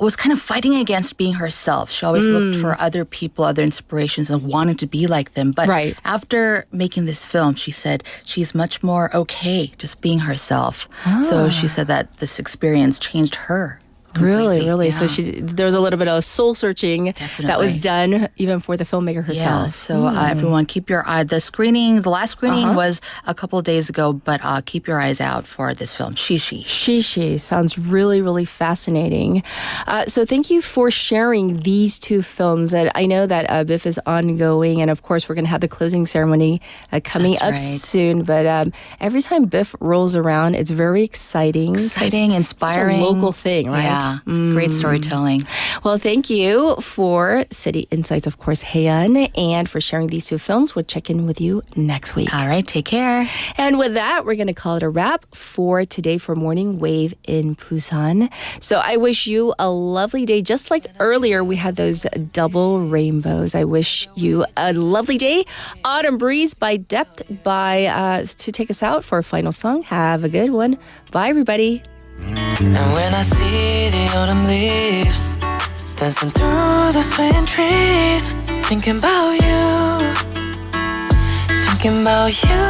was kind of fighting against being herself. She always looked for other people, other inspirations, and wanted to be like them. But after making this film, she said she's much more okay just being herself. So she said that this experience changed her. Really. So there was a little bit of soul searching that was done even for the filmmaker herself. Yeah, so everyone keep your eye. The last screening was a couple of days ago, but keep your eyes out for this film, Shishi. Shishi sounds really, really fascinating. So thank you for sharing these two films. And I know that BIFF is ongoing, and of course we're going to have the closing ceremony coming up soon. But every time BIFF rolls around, it's very exciting, inspiring, such a local thing, right? Yeah. Great storytelling. Well, thank you for City Insights, of course, Haeyeon, and for sharing these two films. We'll check in with you next week. All right, take care. And with that, we're going to call it a wrap for today for Morning Wave in Busan. So I wish you a lovely day. Just like earlier, we had those double rainbows. I wish you a lovely day. Autumn Breeze by Dept to take us out for a final song. Have a good one. Bye, everybody. And when I see the autumn leaves dancing through the swaying trees, thinking about you, thinking about you.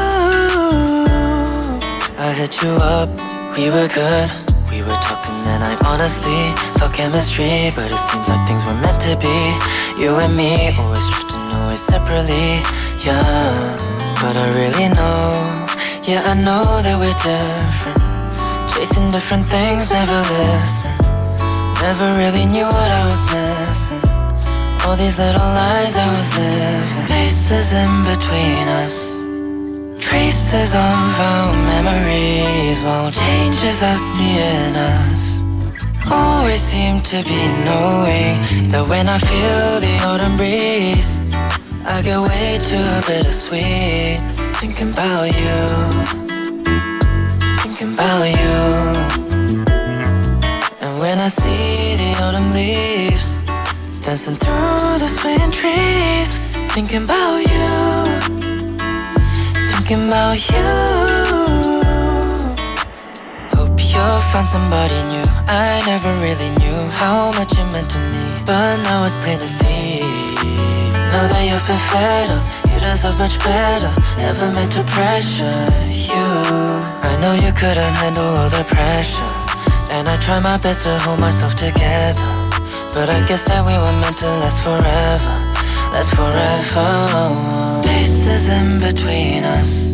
I hit you up, we were good, we were talking and I honestly felt chemistry. But it seems like things were meant to be, you and me, always drifting away separately, yeah. But I really know, yeah, I know that we're different, chasing different things, never listening. Never really knew what I was missing. All these little lies I was living. Spaces in between us, traces of our memories won't change as I see in us. Always seem to be knowing that when I feel the autumn breeze, I get way too bittersweet, thinking about you, thinking about you. And when I see the autumn leaves dancing through the swaying trees, thinking about you, thinking about you. Hope you'll find somebody new. I never really knew how much you meant to me, but now it's plain to see. Now that you've been fed up, you deserve much better. Never meant to pressure you. I know you couldn't handle all the pressure, and I try my best to hold myself together, but I guess that we were meant to last forever, last forever. Spaces in between us,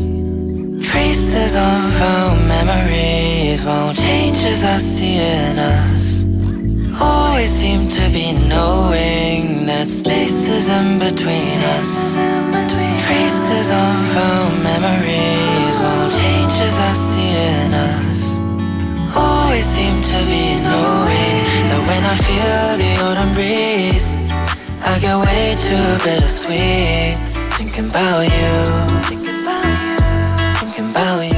traces of our memories won't change as I see in us. Always seem to be knowing that spaces in between us, traces of our memories won't change as I see in us. Always seem to be knowing that when I feel the autumn breeze, I get way too bittersweet, thinking about you, thinking about you, thinking about you.